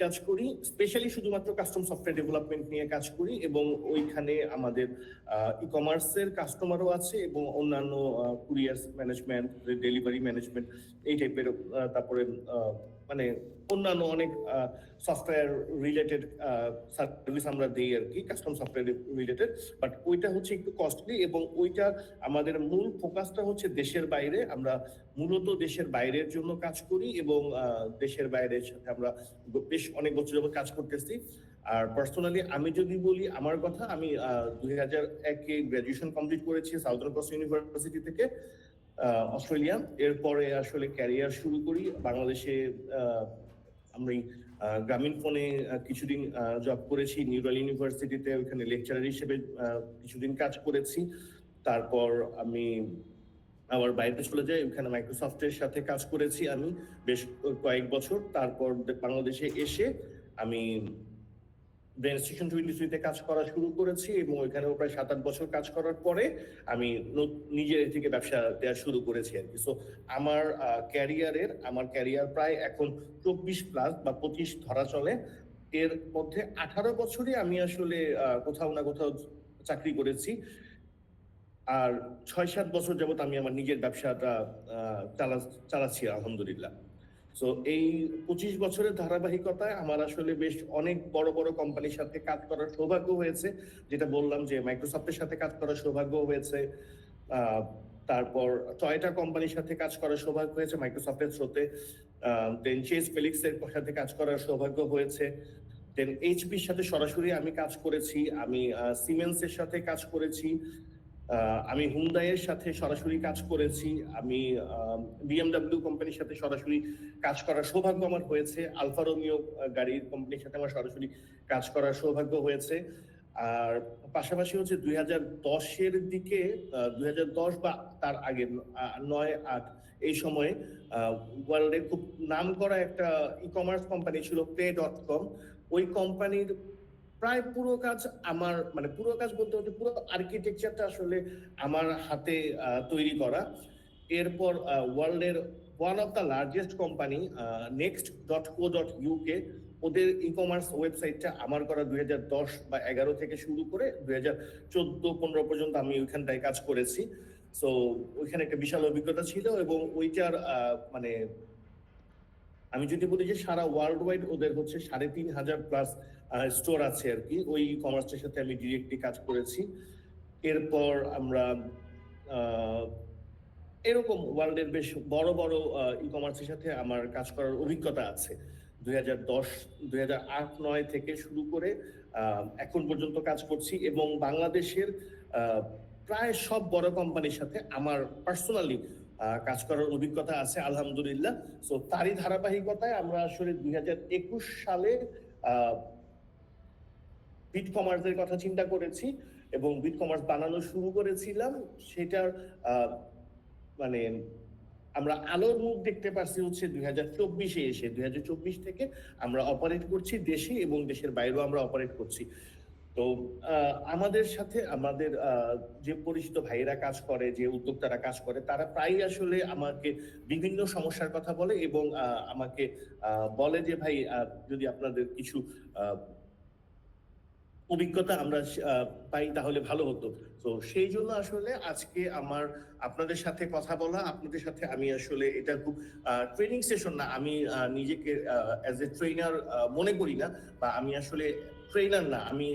কাজ করি, স্পেশালি শুধুমাত্র কাস্টম সফটওয়্যার ডেভেলপমেন্ট নিয়ে কাজ করি, এবং ওইখানে আমাদের ই কমার্সের কাস্টমারও আছে এবং অন্যান্য কুরিয়ার ম্যানেজমেন্ট, ডেলিভারি ম্যানেজমেন্ট, এই টাইপের, তারপরে মানে অন্যান্য অনেক সফটওয়্যার রিলেটেড সার্ভিস আমরা দিই আর কি, কাস্টম সফটওয়্যার রিলেটেড। বাট ওইটা হচ্ছে একটু কস্টলি, এবং ওইটা আমাদের মূল ফোকাসটা হচ্ছে দেশের বাইরে। আমরা মূলত দেশের বাইরের জন্য কাজ করি, এবং দেশের বাইরের সাথে আমরা বেশ অনেক বছর যাবত কাজ করতেছি। আর পার্সোনালি আমি যদি বলি আমার কথা, আমি 2001-এ গ্রাজুয়েশন কমপ্লিট করেছি সাউদার্ন ক্রস ইউনিভার্সিটি থেকে, অস্ট্রেলিয়া। এরপরে আসলে ক্যারিয়ার শুরু করি বাংলাদেশে। আমি গ্রামীণ ফোনে কিছুদিন জব করেছি, নিউরাল ইউনিভার্সিটিতে, ওখানে লেকচারার হিসেবে কিছুদিন কাজ করেছি। তারপর আমি আবার বাইরে চলে যাই, ওখানে মাইক্রোসফটের সাথে কাজ করেছি আমি বেশ কয়েক বছর। তারপর বাংলাদেশে এসে আমি ব্রেন স্টেশন 23-তে কাজ করা শুরু করেছি, এবং ওইখানেও প্রায় 7-8 বছর কাজ করার পরে আমি নিজের থেকে ব্যবসা দেওয়া শুরু করেছি আর কি। সো আমার ক্যারিয়ার প্রায় এখন 24+ বা 25 ধরা চলে। এর মধ্যে 18 বছরই আমি আসলে কোথাও না কোথাও চাকরি করেছি, আর 6-7 বছর যাবত আমি আমার নিজের ব্যবসাটা চালাচ্ছি আলহামদুলিল্লাহ। সো এই 25 বছরের ধারাবাহিকতায় আমার আসলে বেশ অনেক বড় বড় কোম্পানির সাথে কাজ করার সৌভাগ্য হয়েছে, যেটা বললাম যে মাইক্রোসফটের সাথে কাজ করার সৌভাগ্য হয়েছে, তারপর টয়োটা কোম্পানির সাথে কাজ করার সৌভাগ্য হয়েছে মাইক্রোসফটের থ্রুতে, দেন চেজ ফেলিক্সের সাথে কাজ করার সৌভাগ্য হয়েছে, দেন এইচপির সাথে সরাসরি আমি কাজ করেছি, আমি সিমেন্সের সাথে কাজ করেছি, আমি হুন্ডাইয়ের সাথে সরাসরি কাজ করেছি, আমি বিএমডব্লিউ কোম্পানির সাথে সরাসরি কাজ করার সৌভাগ্য আমার হয়েছে, আলফা রোমিও গাড়ির কোম্পানির সাথে আমার সরাসরি কাজ করার সৌভাগ্য হয়েছে। আর পাশাপাশি হচ্ছে 2010-এর দিকে, 2010 বা তার আগে 9-8 এই সময়ে ওয়ার্ল্ডে খুব নাম করা একটা ই কমার্স কোম্পানি ছিল Pay.com। ওই কোম্পানির প্রায় পুরো কাজ আমার, মানে পুরো কাজ বলতে হচ্ছে পুরো আর্কিটেকচারটা আসলে আমার হাতে তৈরি করা। এরপর ওয়ার্ল্ডের one of the largest company next.co.uk, ওদের ই কমার্স ওয়েবসাইটটা আমার করা 2010 বা 11 থেকে শুরু করে 2014-15 পর্যন্ত আমি ওইখানটায় কাজ করেছি। সো ওইখানে একটা বিশাল অভিজ্ঞতা ছিল, এবং ওইটার মানে আমি যদি বলি যে সারা ওয়ার্ল্ড ওয়াইড ওদের হচ্ছে 3,500+ স্টোর আছে আর কি, ওই কমার্সের সাথে আমি ডিরেক্টলি কাজ করেছি। এরপর আমরা এরকম ওয়ার্ল্ডের বেশ বড় বড় ই কমার্সের সাথে আমার কাজ করার অভিজ্ঞতা আছে। 2010, 2008-9 থেকে শুরু করে এখন পর্যন্ত কাজ করছি, এবং বাংলাদেশের প্রায় সব বড় কোম্পানির সাথে আমার পার্সোনালি কাজ করার অভিজ্ঞতা আছে আলহামদুলিল্লাহ। সো তারই ধারাবাহিকতায় আমরা আসলে 2021 সালে বিট কমার্সের কথা চিন্তা করেছি, এবং বিট কমার্স বানানো শুরু করেছিলাম। সেটার মানে আমরা আলোর মুখ দেখতে পাচ্ছি হচ্ছে 2024-এ এসে। 2024 থেকে আমরা অপারেট করছি দেশে, এবং দেশের বাইরেও আমরা অপারেট করছি। তো আমাদের সাথে আমাদের যে পরিচিত ভাইয়েরা কাজ করে, যে উদ্যোক্তারা কাজ করে, তারা প্রায়ই আসলে আমাকে বিভিন্ন সমস্যার কথা বলে, এবং আমাকে বলে যে ভাই যদি আপনাদের কিছু অভিজ্ঞতা আমরা পাই তাহলে ভালো হতো। তো সেই জন্য আসলে আজকে আমার আপনাদের সাথে কথা বলা, আপনাদের সাথে আমি আসলে এটা খুব ট্রেনিং সেশন না, আমি নিজেকে অ্যাজ এ ট্রেনার মনে করি না, বা আমি আসলে ট্রেনার না। আমি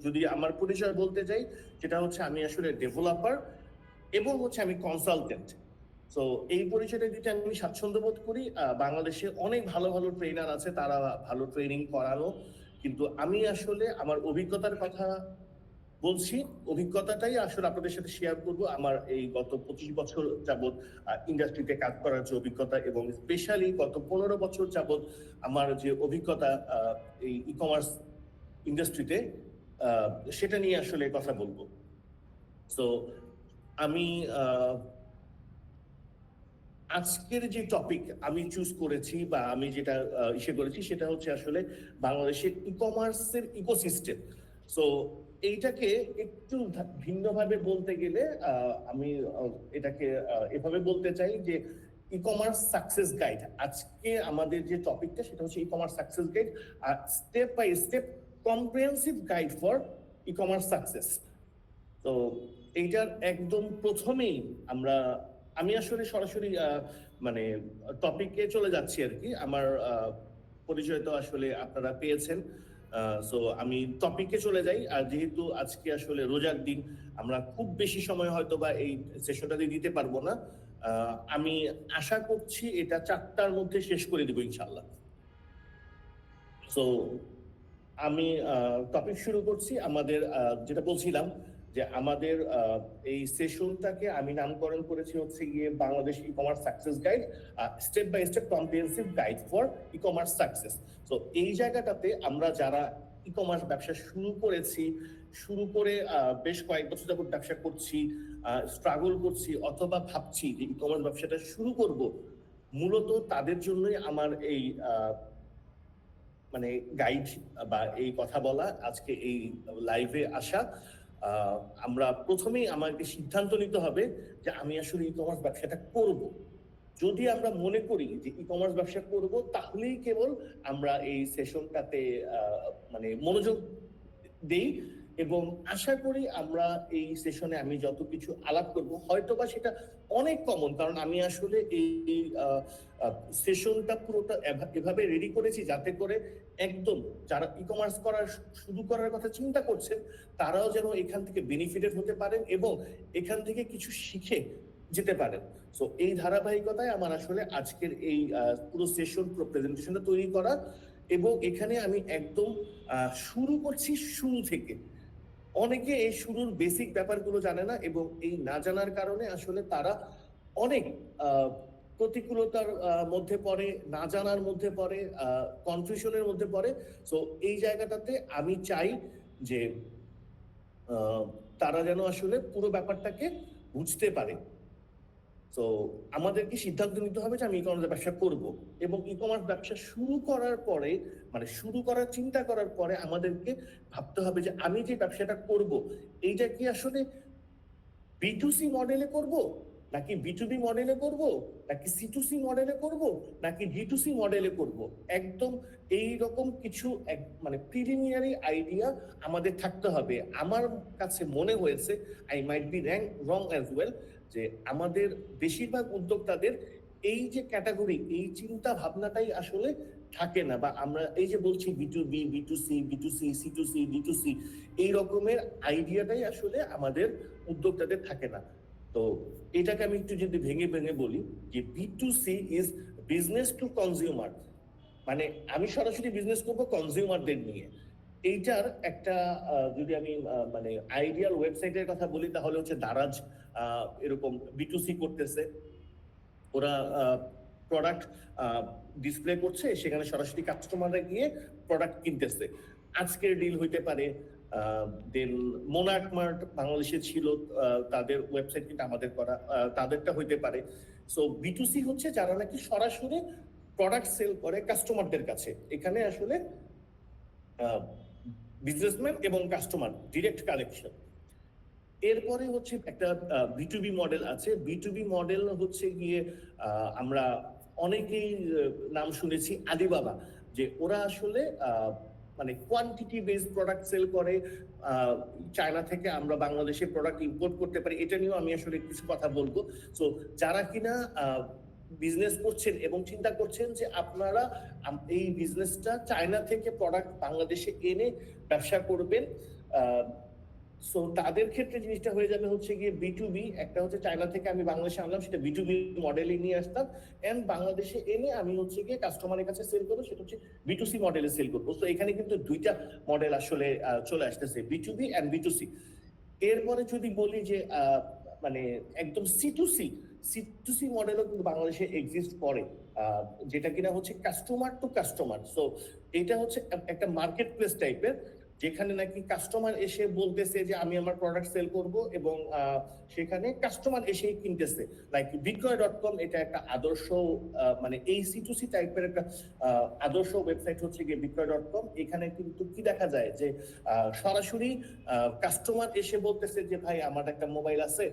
যদি আমার পরিচয় বলতে চাই, সেটা হচ্ছে আমি আসলে ডেভেলপার, এবং হচ্ছে আমি কনসালটেন্ট। তো এই পরিচয়টা দিতে আমি স্বাচ্ছন্দ্য বোধ করি। বাংলাদেশে অনেক ভালো ভালো ট্রেনার আছে, তারা ভালো ট্রেনিং করানো, কিন্তু আমি আসলে আমার অভিজ্ঞতার কথা বলছি। অভিজ্ঞতাটাই আসলে আপনাদের সাথে শেয়ার করব, আমার এই গত 25 বছর যাবত ইন্ডাস্ট্রিতে কাজ করার যে অভিজ্ঞতা, এবং স্পেশালি গত 15 বছর যাবত আমার যে অভিজ্ঞতা এই ই কমার্স ইন্ডাস্ট্রিতে, সেটা নিয়ে আসলে কথা বলবো। তো আমি আজকের যে টপিক আমি চুজ করেছি, বা আমি যেটা ইসে করেছি, সেটা হচ্ছে আসলে বাংলাদেশের ই কমার্সের ইকোসিস্টেম। সো এইটাকে একটু ভিন্নভাবে বলতে গেলে আমি এটাকে এভাবে বলতে চাই যে ই কমার্স সাকসেস গাইড। আজকে আমাদের যে টপিকটা সেটা হচ্ছে ই কমার্স সাকসেস গাইড, আর step by step comprehensive guide for e commerce success. তো এইটার একদম প্রথমেই আমি আসলে সরাসরি মানে টপিকে চলে যাচ্ছি আর কি। আমার পরিচয় তো আসলে আপনারা পেয়েছেন, সো আমি টপিকে চলে যাই। আর যেহেতু আজকে আসলে রোজার দিন, আমরা খুব বেশি সময় হয়তো বা এই সেশনটাতে দিতে পারবো না। আমি আশা করছি এটা 4টার মধ্যে শেষ করে দেবো ইনশাল্লাহ। সো আমি টপিক শুরু করছি। আমাদের যেটা বলছিলাম যে আমাদের এই সেশনটাকে আমি নামকরণ করেছি হচ্ছে গিয়ে Bangladesh e commerce success guide, step by step comprehensive guide for e commerce success. তো এই জায়গাটাতে আমরা যারা ই কমার্স ব্যবসা শুরু করে বেশ কয়েক বছর যাবত ব্যবসা করছি, স্ট্রাগল করছি, অথবা ভাবছি যে ই কমার্স ব্যবসাটা শুরু করব, মূলত তাদের জন্যই আমার এই মানে গাইড বা এই কথা বলা, আজকে এই লাইভে আসা। আমরা প্রথমেই আমাকে সিদ্ধান্ত নিতে হবে যে আমি আসলে ই কমার্স ব্যবসাটা করব। যদি আমরা মনে করি যে ই কমার্স ব্যবসা করব, তাহলেই কেবল আমরা এই সেশনটাতে মানে মনোযোগ দেই। এবং আশা করি আমরা এই সেশনে আমি যত কিছু আলাপ করব হয়তোবা সেটা অনেক কমন, কারণ আমি আসলে এই সেশনটা পুরোটা এভাবে রেডি করেছি যাতে করে একদম যারা ই কমার্স শুরু করার কথা চিন্তা করছেন তারাও যেন এখান থেকে বেনিফিটেড হতে পারেন এবং এখান থেকে কিছু শিখে যেতে পারেন। সো এই ধারাবাহিকতায় আমার আসলে আজকের এই পুরো সেশন পুরো প্রেজেন্টেশনটা তৈরি করা। এবং এখানে আমি একদম শুরু করছি শুরু থেকে। অনেকে এই শুরুর বেসিক ব্যাপারগুলো জানে না, এবং এই না জানার কারণে আসলে তারা অনেক প্রতিকূলতার মধ্যে পড়ে, না জানার মধ্যে পড়ে, কনফিউশনের মধ্যে পড়ে। সো এই জায়গাটাতে আমি চাই যে তারা যেন আসলে পুরো ব্যাপারটাকে বুঝতে পারে। তো আমাদেরকে সিদ্ধান্ত নিতে হবে যে আমি ই কমার্স ব্যবসা করব, এবং ই কমার্স ব্যবসা শুরু করার পরে মানে শুরু করার চিন্তা করার পরে আমাদেরকে ভাবতে হবে যে আমি যে ব্যবসাটা করব এইটা কি আসলে B2C মডেলে করব, নাকি B2B মডেলে করব, নাকি C2C মডেলে করব, নাকি D2C মডেলে করব। একদম এই রকম কিছু মানে প্রিলিমিনারি আইডিয়া আমাদের থাকতে হবে। আমার কাছে মনে হয়েছে, I might be wrong as well, যে আমাদের বেশিরভাগ উদ্যোক্তাদের এই যে ক্যাটাগরি, এই চিন্তা ভাবনাটাই আসলে থাকে না। বা আমরা এই যে বলছি B2B, B2C, B2C, C2C, D2C, এই রকমের আইডিয়াটাই আসলে আমাদের উদ্যোক্তাদের থাকে না। তো এটাকে আমি একটু যদি ভেঙে ভেঙে বলি যে B2C is business to consumer, মানে আমি সরাসরি বিজনেস করবো কনজিউমারদের নিয়ে। এইটার একটা যদি আমি মানে আইডিয়াল ওয়েবসাইটের কথা বলি তাহলে হচ্ছে দারাজ এরকম B2C করতেছে। ওরা প্রোডাক্ট ডিসপ্লে করছে, সেখানে সরাসরি কাস্টমাররা গিয়ে প্রোডাক্ট কিনতেছে। আজকের ডিল হইতে পারে, দেন মোনার্ক মার্ট বাংলাদেশে ছিল, তাদের ওয়েবসাইট কিন্তু আমাদের করা, তাদেরটা হইতে পারে। সো B2C হচ্ছে যারা নাকি সরাসরি প্রোডাক্ট সেল করে কাস্টমারদের কাছে। এখানে আসলে বিজনেসম্যান এবং কাস্টমার ডিরেক্ট কানেকশন। এরপরে হচ্ছে একটা B2B মডেল আছে। B2B মডেল হচ্ছে গিয়ে আমরা অনেকেই নাম শুনেছি আলিবাবা, যে ওরা আসলে মানে কোয়ান্টিটি বেস প্রোডাক্ট সেল করে। চায়না থেকে আমরা বাংলাদেশে প্রোডাক্ট ইম্পোর্ট করতে পারি, এটা নিয়েও আমি আসলে কিছু কথা বলবো। সো যারা কিনা বিজনেস করছেন এবং চিন্তা করছেন যে আপনারা এই বিজনেসটা চায়না থেকে প্রোডাক্ট বাংলাদেশে এনে ব্যবসা করবেন, সো তাদের ক্ষেত্রে জিনিসটা হয়ে যাবে হচ্ছে গিয়ে B2B। একটা হচ্ছে চায়না থেকে আমি বাংলাদেশে আনলাম, সেটা B2B মডেলে নিয়ে আসতাম, এন্ড বাংলাদেশে এনে আমি হচ্ছে গিয়ে কাস্টমারের কাছে সেল করবো, সেটা হচ্ছে B2C মডেলে সেল করবো। তো এখানে কিন্তু দুইটা মডেল আসলে চলে আসতেছে, B2B এন্ড B2C। এরপরে যদি বলি যে মানে একদম C2C মডেলও কিন্তু বাংলাদেশে এক্সিস্ট করে, যেটা কিনা হচ্ছে কাস্টমার টু কাস্টমার। সো এটা হচ্ছে একটা মার্কেট প্লেস টাইপের। যেখানে নাকি কাস্টমার এসে বলতেছে যে আমি আমার প্রোডাক্ট সেল করব এবং সেখানে কাস্টমার এসেই কিনতেছে। লাইক বিক্রয়.কম এটা একটা আদর্শ মানে এই C2C টাইপের একটা আদর্শ ওয়েবসাইট হচ্ছে গিয়ে বিক্রয়.কম। এখানে কিন্তু কি দেখা যায় যে সরাসরি কাস্টমার এসে বলতেছে যে ভাই আমার একটা মোবাইল আছে,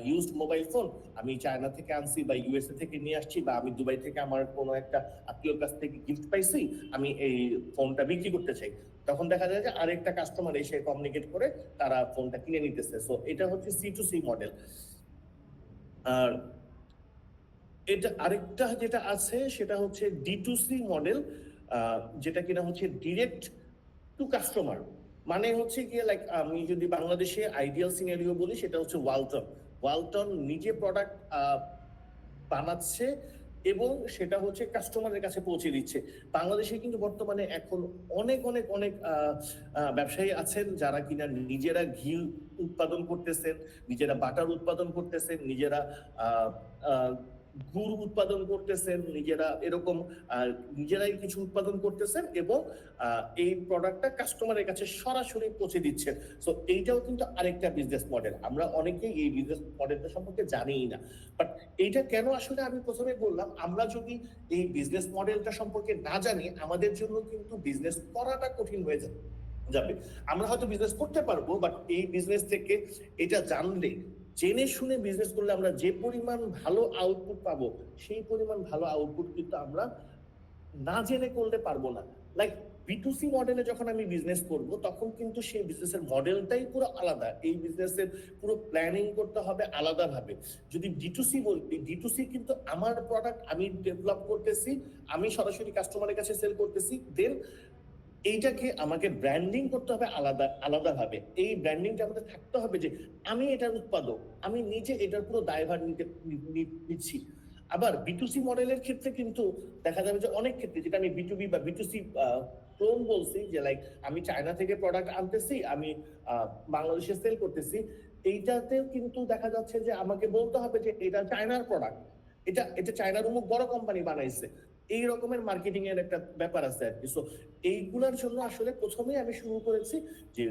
ইউজড মোবাইল ফোন, আমি চায়না থেকে আনছি বা ইউএসএ থেকে নিয়ে আসছি, বা আমি দুবাই থেকে আমার কোনো একটা আত্মীয়র কাছ থেকে গিফট পাইছি, আমি এই ফোনটা বিক্রি করতে চাই। তখন দেখা যায় যে আরেকটা কাস্টমার এসে কমিউনিকেট করে তারা ফোনটা কিনে নিতেছে। সো এটা হচ্ছে C2C মডেল। আর এটা আরেকটা যেটা আছে সেটা হচ্ছে D2C মডেল, যেটা কিনা হচ্ছে ডিরেক্ট টু কাস্টমার। মানে হচ্ছে গিয়ে লাইক আমি যদি বাংলাদেশে আইডিয়াল সিনারিও বলি, সেটা হচ্ছে ওয়ালটন। ওয়ালটন নিজে প্রোডাক্ট বানাচ্ছে এবং সেটা হচ্ছে কাস্টমারের কাছে পৌঁছে দিচ্ছে। বাংলাদেশে কিন্তু বর্তমানে এখন অনেক অনেক অনেক ব্যবসায়ী আছেন যারা কিনা নিজেরা ঘি উৎপাদন করতেছেন, নিজেরা বাটার উৎপাদন করতেছেন, নিজেরা গুড় উৎপাদন করতেছেন, নিজেরা এরকম নিজেরাই কিছু উৎপাদন করতেছেন এবং এই প্রোডাক্টটা কাস্টমারের কাছে সরাসরি পৌঁছে দিচ্ছেন। সো এইটাও কিন্তু আরেকটা বিজনেস মডেল। আমরা অনেকেই এই বিজনেস মডেলটা সম্পর্কে জানিই না, বাট এইটা কেন আসলে আমি প্রথমে বললাম, আমরা যদি এই বিজনেস মডেলটা সম্পর্কে না জানি আমাদের জন্য কিন্তু বিজনেস করাটা কঠিন হয়ে যাবে। আমরা হয়তো বিজনেস করতে পারবো, বাট এই বিজনেস থেকে এটা জানলে, জেনে শুনে বিজনেস করলে আমরা যে পরিমাণ ভালো আউটপুট পাবো সেই পরিমাণ ভালো আউটপুট কিন্তু আমরা না জেনে করতে পারবো না। লাইক B2C মডেলে যখন আমি বিজনেস করব তখন কিন্তু সেই বিজনেসের মডেলটাই পুরো আলাদা, এই বিজনেসের পুরো প্ল্যানিং করতে হবে আলাদাভাবে। যদি D2C বলি, D2C কিন্তু আমার প্রোডাক্ট আমি ডেভেলপ করতেছি, আমি সরাসরি কাস্টমারের কাছে সেল করতেছি, দেন এইটাকে আমাকে ব্র্যান্ডিং করতে হবে আলাদাভাবে। এই ব্র্যান্ডিংটা আমাদের থাকতে হবে যে আমি এটার উৎপাদক, আমি নিজে এটার পুরো দায়ভার নিচ্ছি। আবার B2C মডেলের ক্ষেত্রে কিন্তু দেখা যাবে যে অনেক ক্ষেত্রে, যেটা আমি B2B বা B2C ক্লোন বলছি, যে লাইক আমি চায়না থেকে প্রোডাক্ট আনতেছি, আমি বাংলাদেশে সেল করতেছি, এইটাতেও কিন্তু দেখা যাচ্ছে যে আমাকে বলতে হবে যে এটা চায়নার প্রোডাক্ট, এটা চায়নার অমুক বড় কোম্পানি বানাইছে। এই রকমের মার্কেটিং এর একটা ব্যাপার আছে আর কি। সো এইগুলোর জন্য আসলে প্রথমেই আমি শুরু করেছি যে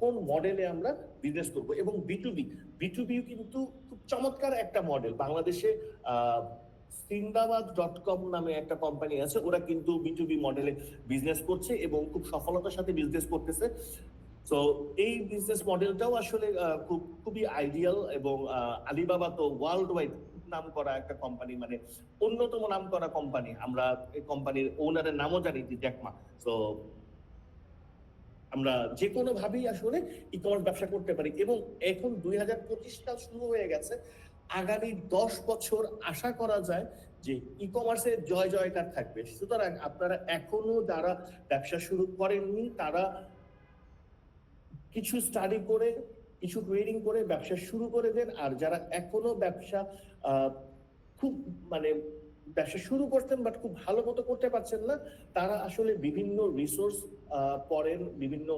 কোন মডেলে আমরা বিজনেস করব। এবং B2B কিন্তু খুব চমৎকার একটা মডেল। বাংলাদেশে সিন্দাবাদ.কম নামে একটা কোম্পানি আছে, ওরা কিন্তু B2B মডেলে বিজনেস করছে এবং খুব সফলতার সাথে বিজনেস করতেছে। তো এই বিজনেস মডেলটাও আসলে খুবই আইডিয়াল। এবং আলিবাবা তো ওয়ার্ল্ড ওয়াইড নাম করা একটা কোম্পানি, মানে অন্যতম নাম করা কোম্পানি। আমরা এই কোম্পানির ওনারের নামও জানি যে জ্যাকমা। তো আমরা যে কোনো ভাবেই আসলে ই কমার্স ব্যবসা করতে পারি। এবং এখন 2025 সাল শুরু হয়ে গেছে, আগামী 10 বছর আশা করা যায় যে ই কমার্সের জয় জয়কার থাকবে। সুতরাং আপনারা এখনো যারা ব্যবসা শুরু করেননি তারা কিছু স্টাডি করে, কিছু ট্রেনিং করে ব্যবসা শুরু করে দেন। আর যারা এখনো ব্যবসা খুব মানে ব্যবসা শুরু করতেন বাট খুব ভালো মতো করতে পারছেন না, তারা আসলে বিভিন্ন রিসোর্স পড়েন, বিভিন্ন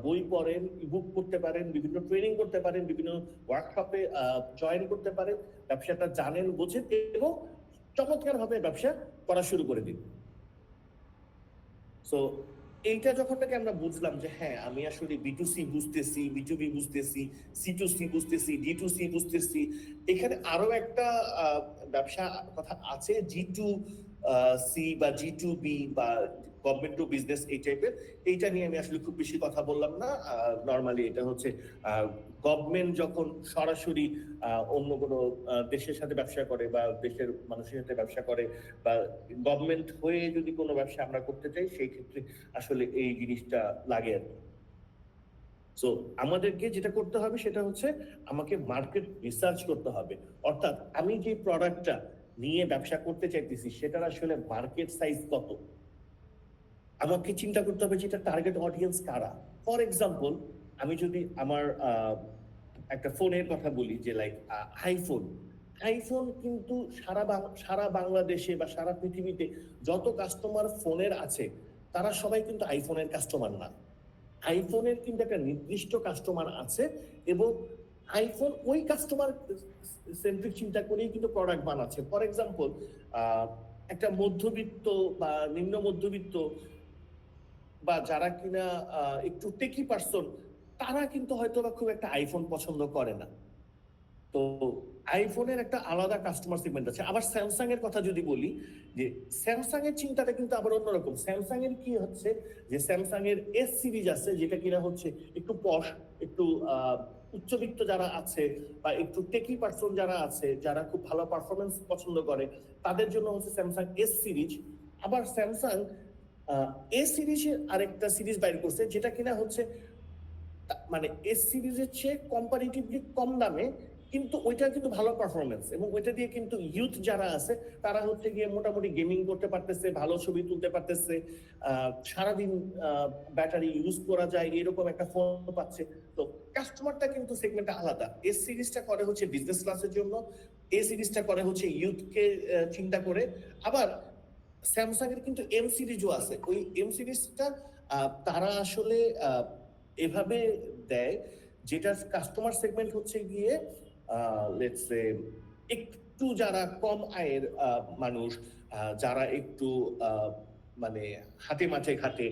বই পড়েন, ইবুক করতে পারেন, বিভিন্ন ট্রেনিং করতে পারেন, বিভিন্ন ওয়ার্কশপে জয়েন করতে পারেন, ব্যবসাটা জানেন বোঝেন এবং চমৎকার ভাবে ব্যবসা করা শুরু করে দিন। সো এইটা যখন থেকে আমরা বুঝলাম যে হ্যাঁ আমি আসলে B2C বুঝতেছি, B2B বুঝতেছি, C2C বুঝতেছি, D2C বুঝতেছি, এখানে আরো একটা ব্যবসা কথা আছে G2C বা G2B বা গভর্নমেন্ট টু বিজনেস, এই টাইপের। এইটা নিয়ে আমি আসলে খুব বেশি কথা বললাম না। নর্মালি এটা হচ্ছে গভর্নমেন্ট যখন সরাসরি অন্য কোনো দেশের সাথে ব্যবসা করে বা দেশের মানুষের সাথে ব্যবসা করে বা গভর্নমেন্ট হয়ে যদি কোনো ব্যবসা আমরা করতে চাই, সেই ক্ষেত্রে আসলে এই জিনিসটা লাগে আর কি। সো আমাদেরকে যেটা করতে হবে সেটা হচ্ছে আমাকে মার্কেট রিসার্চ করতে হবে। অর্থাৎ আমি যে প্রোডাক্টটা নিয়ে ব্যবসা করতে চাইতেছি সেটার আসলে মার্কেট সাইজ কত, আমাকে চিন্তা করতে হবে যে এটা টার্গেট অডিয়েন্স কারা। ফর এক্সাম্পল, আমি যদি আমার একটা ফোনের কথা বলি, যে লাইক আইফোন কিন্তু সারা বাংলাদেশে বা সারা পৃথিবীতে যত কাস্টমার ফোনের আছে তারা সবাই কিন্তু আইফোনের কাস্টমার না। আইফোনের কিন্তু একটা নির্দিষ্ট কাস্টমার আছে এবং আইফোন ওই কাস্টমার সেন্ট্রিক চিন্তা করেই কিন্তু প্রোডাক্ট বানাচ্ছে। ফর এক্সাম্পল, একটা মধ্যবিত্ত বা নিম্ন মধ্যবিত্ত বা যারা কিনা একটু টেকি পার্সন, তারা কিন্তু হয়তো বা খুব একটা আইফোন পছন্দ করে না। তো আইফোনের একটা আলাদা কাস্টমার সেগমেন্ট আছে। আবার স্যামসাং এর কথা যদি বলি, যে স্যামসাং এর চিন্তাটা কিন্তু আবার অন্যরকম। স্যামসাং এর কি হচ্ছে, যে স্যামসাং এর এস সিরিজ আছে, যেটা কিনা হচ্ছে একটু পশ, একটু উচ্চবিত্ত যারা আছে বা একটু টেকি পার্সন যারা আছে, যারা খুব ভালো পারফরমেন্স পছন্দ করে, তাদের জন্য হচ্ছে স্যামসাং এস সিরিজ। আবার স্যামসাং এ সিরিজের আরেকটা সিরিজ বাইর করছে, যেটা কিনা হচ্ছে মানে এস সিরিজের চেয়ে কম্পারেটিভলি কম দামে, কিন্তু ওইটা কিন্তু ভালো পারফরমেন্স, এবং ওইটা দিয়ে কিন্তু ইউথ যারা আছে তারা হচ্ছে গিয়ে মোটামুটি গেমিং করতে পারতেছে, ভালো ছবি তুলতে পারতেছে, সারাদিন ব্যাটারি ইউজ করা যায় এরকম একটা ফোন পাচ্ছে। তো কাস্টমারটা কিন্তু সেগমেন্টটা আলাদা। এস সিরিজটা করে হচ্ছে বিজনেস ক্লাসের জন্য, এ সিরিজটা করে হচ্ছে ইউথকে চিন্তা করে। আবার স্যামসাং এর কিন্তু এম সিরিজও আছে। ওই এম সিরিজটা তারা আসলে এভাবে দেয়, যেটার কাস্টমার সেগমেন্ট হচ্ছে গিয়ে লেটস সে একটু যারা কম আয়ের মানুষ, যারা একটু মানে হাতে মাঠে ঘাটে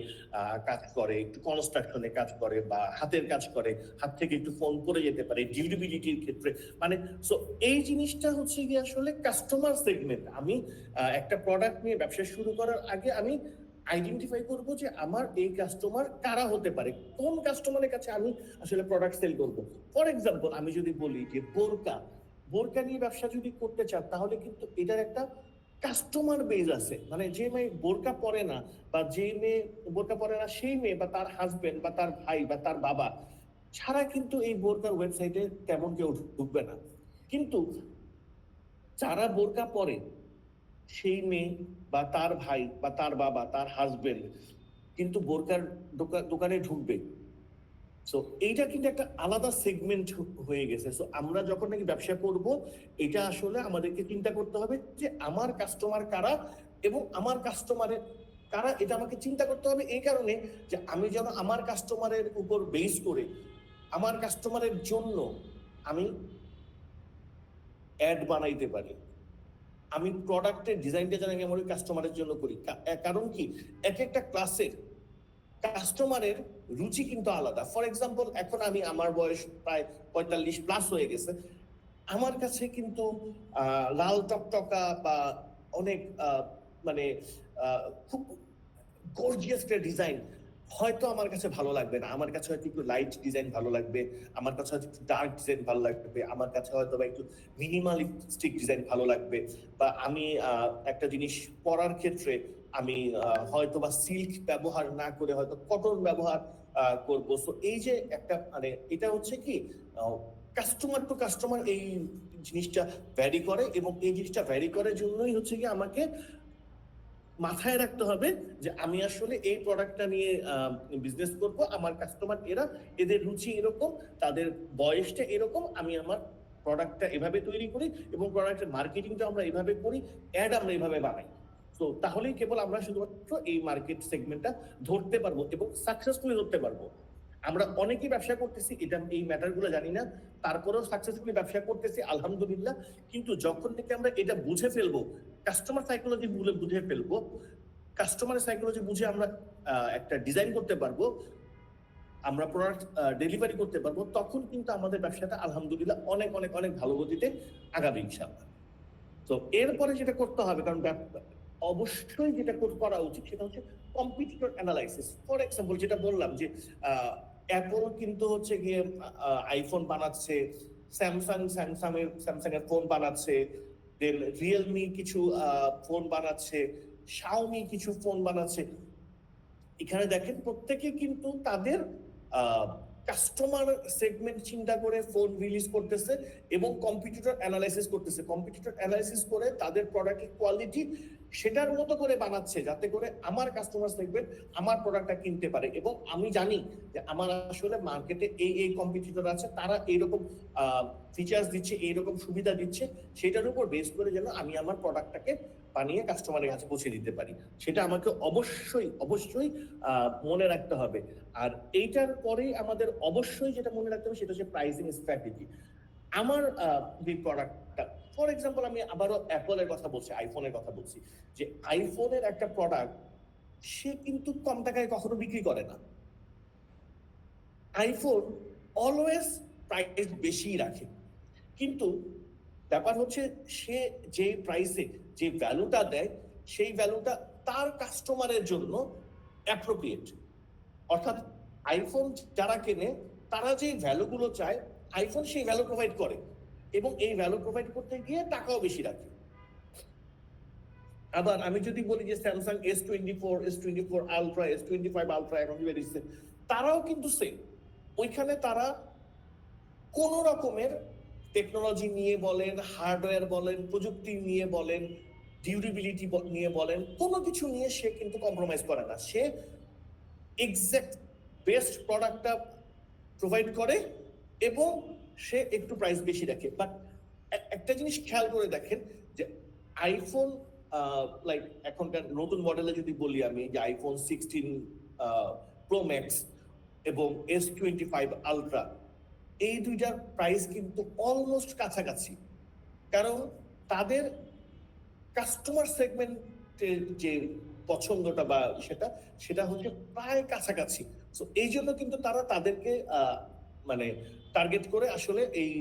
কাজ করে, একটু কনস্ট্রাকশনে কাজ করে বা হাতের কাজ করে, হাত থেকে একটু ফোন করে যেতে পারে ডিউরেবিলিটির ক্ষেত্রে। মানে সো এই জিনিসটা হচ্ছে গিয়ে আসলে কাস্টমার সেগমেন্ট। আমি একটা প্রোডাক্ট নিয়ে ব্যবসা শুরু করার আগে আমি আইডেন্টিফাই করব যে আমার এই কাস্টমার কারা হতে পারে, কোন কাস্টমারের কাছে আমি আসলে প্রোডাক্ট সেল করব। ফর এক্সাম্পল আমি যদি বলি যে বোরকা, বোরকা নিয়ে ব্যবসা যদি করতে চান, তাহলে কিন্তু এটার একটা কাস্টমার বেজ আছে। মানে যে মেয়ে বোরকা পরে না, বা যে মেয়ে বোরকা পরে না, সেই মেয়ে বা তার হাজবেন্ড বা তার ভাই বা তার বাবা ছাড়া কিন্তু এই বোরকার ওয়েবসাইটে তেমন কেউ ঢুকবে না। কিন্তু যারা বোরকা পরে, সেই মেয়ে বা তার ভাই বা তার বাবা, তার হাজবেন্ড কিন্তু বোরকার দোকানে ঢুকবে। সো এইটা কিন্তু একটা আলাদা সেগমেন্ট হয়ে গেছে। সো আমরা যখন নাকি ব্যবসা করব, এটা আসলে আমাদেরকে চিন্তা করতে হবে যে আমার কাস্টমার কারা এবং আমার কাস্টমারের কারা, এটা আমাকে চিন্তা করতে হবে। এই কারণে যে আমি যেন আমার কাস্টমারের উপর বেস করে, আমার কাস্টমারের জন্য আমি অ্যাড বানাইতে পারি। আমি প্রোডাক্টের ডিজাইনটা যেন আমি আমার কাস্টমারের জন্য করি। কারণ কি, এক একটা ক্লাসের কাস্টমারের রুচি কিন্তু আলাদা। ফর এক্সাম্পল, এখন আমার বয়স প্রায় 45+ হয়ে গেছে। আমার কাছে কিন্তু লাল টকটকা বা অনেক মানে খুব গর্জিয়াস একটা ডিজাইন হয়তো আমার কাছে ভালো লাগবে না। আমার কাছে হয়তো একটু লাইট ডিজাইন ভালো লাগবে, আমার কাছে হয়তো একটু ডার্ক ডিজাইন ভালো লাগবে, আমার কাছে হয়তো বা একটু মিনিমালিস্টিক ডিজাইন ভালো লাগবে। বা আমি একটা জিনিস পরার ক্ষেত্রে আমি হয়তো বা সিল্ক ব্যবহার না করে হয়তো কটন ব্যবহার করব। সো এই যে একটা মানে এটা হচ্ছে কি, কাস্টমার টু কাস্টমার এই জিনিসটা ভ্যারি করে, এবং এই জিনিসটা ভ্যারি করার জন্যই হচ্ছে কি আমাকে মাথায় রাখতে হবে যে আমি আসলে এই প্রোডাক্টটা নিয়ে বিজনেস করব, আমার কাস্টমার এরা, এদের রুচি এরকম, তাদের বয়সটা এরকম, আমি আমার প্রোডাক্টটা এভাবে তৈরি করি এবং প্রোডাক্টের মার্কেটিংটা আমরা এভাবে করি, অ্যাড আমরা এভাবে বানাই। তো তাহলেই কেবল আমরা শুধুমাত্র এই মার্কেট সেগমেন্টটা ধরতে পারবো এবং সাকসেসফুলি ধরতে পারবো। আমরা অনেকেই ব্যবসা করতেছি, এটা এই ম্যাটারগুলো জানি না, তারপরেও সাকসেসফুলি ব্যবসা করতেছি আলহামদুলিল্লাহ। কিন্তু যখন থেকে আমরা এটা বুঝে ফেলবো, কাস্টমার সাইকোলজি বুঝে ফেলবো, কাস্টমারের সাইকোলজি বুঝে আমরা একটা ডিজাইন করতে পারবো, আমরা প্রোডাক্ট ডেলিভারি করতে পারবো, তখন কিন্তু আমাদের ব্যবসাটা আলহামদুলিল্লাহ অনেক অনেক অনেক ভালো গতিতে আগাবে ইনশাআল্লাহ। তো এরপরে যেটা করতে হবে, কারণ অবশ্যই যেটা করা উচিত সেটা হচ্ছে কম্পিটিটর অ্যানালাইসিস। ফর এক্সাম্পল যেটা বললাম যে অ্যাপল কিন্তু হচ্ছে গিয়ে আইফোন বানাচ্ছে, স্যামসাং এর ফোন বানাচ্ছে, দেন রিয়েলমি কিছু ফোন বানাচ্ছে, শাওমি কিছু ফোন বানাচ্ছে। এখানে দেখেন প্রত্যেকে কিন্তু তাদের কাস্টমার সেগমেন্ট চিন্তা করে ফোন রিলিজ করতেছে এবং কম্পিটিটর অ্যানালাইসিস করতেছে। কম্পিটিটর অ্যানালাইসিস করে তাদের প্রোডাক্টের কোয়ালিটি সেটার মতো করে বানাচ্ছে, যাতে করে আমার কাস্টমার সেগমেন্ট আমার প্রোডাক্টটা কিনতে পারে। এবং আমি জানি যে আমার আসলে মার্কেটে এই কম্পিটিটর আছে, তারা এইরকম ফিচার্স দিচ্ছে, এইরকম সুবিধা দিচ্ছে, সেটার উপর বেস করে যেন আমি আমার প্রোডাক্টটাকে বানিয়ে কাস্টমারের কাছে পৌঁছে দিতে পারি। সেটা আমাকে অবশ্যই অবশ্যই মনে রাখতে হবে। আর এইটার পরেই আমাদের অবশ্যই যেটা মনে রাখতে হবে সেটা হচ্ছে প্রাইসিং স্ট্র্যাটেজি। আমার যে প্রোডাক্টটা, ফর এক্সাম্পল আমি আবারও অ্যাপলের কথা বলছি, আইফোনের কথা বলছি, যে আইফোনের একটা প্রোডাক্ট সে কিন্তু কম টাকায় কখনো বিক্রি করে না। আইফোন অলওয়েজ প্রাইস বেশি রাখে, কিন্তু ব্যাপার হচ্ছে সে যে প্রাইসে যে ভ্যালুটা দেয় সেই ভ্যালুটা তার কাস্টমারের জন্য অ্যাপ্রোপ্রিয়েট। অর্থাৎ আইফোন যারা কেনে তারা যে ভ্যালুগুলো চায় আইফোন সেই ভ্যালু প্রোভাইড করে, এবং এই ভ্যালু প্রোভাইড করতে গিয়ে টাকাও বেশি রাখে। আবার আমি যদি বলি যে Samsung S24, S24 ultra, S25 ultra এখন বেরিয়েছে, তারাও কিন্তু সেম। ওইখানে তারা কোন রকমের টেকনোলজি নিয়ে বলেন, হার্ডওয়্যার বলেন, প্রযুক্তি নিয়ে বলেন, ডিউরেবিলিটি নিয়ে বলেন, কোনো কিছু নিয়ে সে কিন্তু কম্প্রোমাইজ করে না। সে এক্সাক্ট বেস্ট প্রোডাক্টটা প্রোভাইড করে এবং সে একটু প্রাইস বেশি রাখে। বাট একটা জিনিস খেয়াল করে দেখেন যে আইফোন লাইক এখনকার নতুন মডেলে যদি বলি আমি যে আইফোন 16 প্রো ম্যাক্স এবং S25 আলট্রা, এই দুইটার প্রাইস কিন্তু অলমোস্ট কাছাকাছি, কারণ তাদের কাস্টমার সেগমেন্টের যে পছন্দটা বা সেটা হচ্ছে প্রায় কাছাকাছি। সো এই জন্য কিন্তু তারা তাদেরকে মানে টার্গেট করে আসলে এই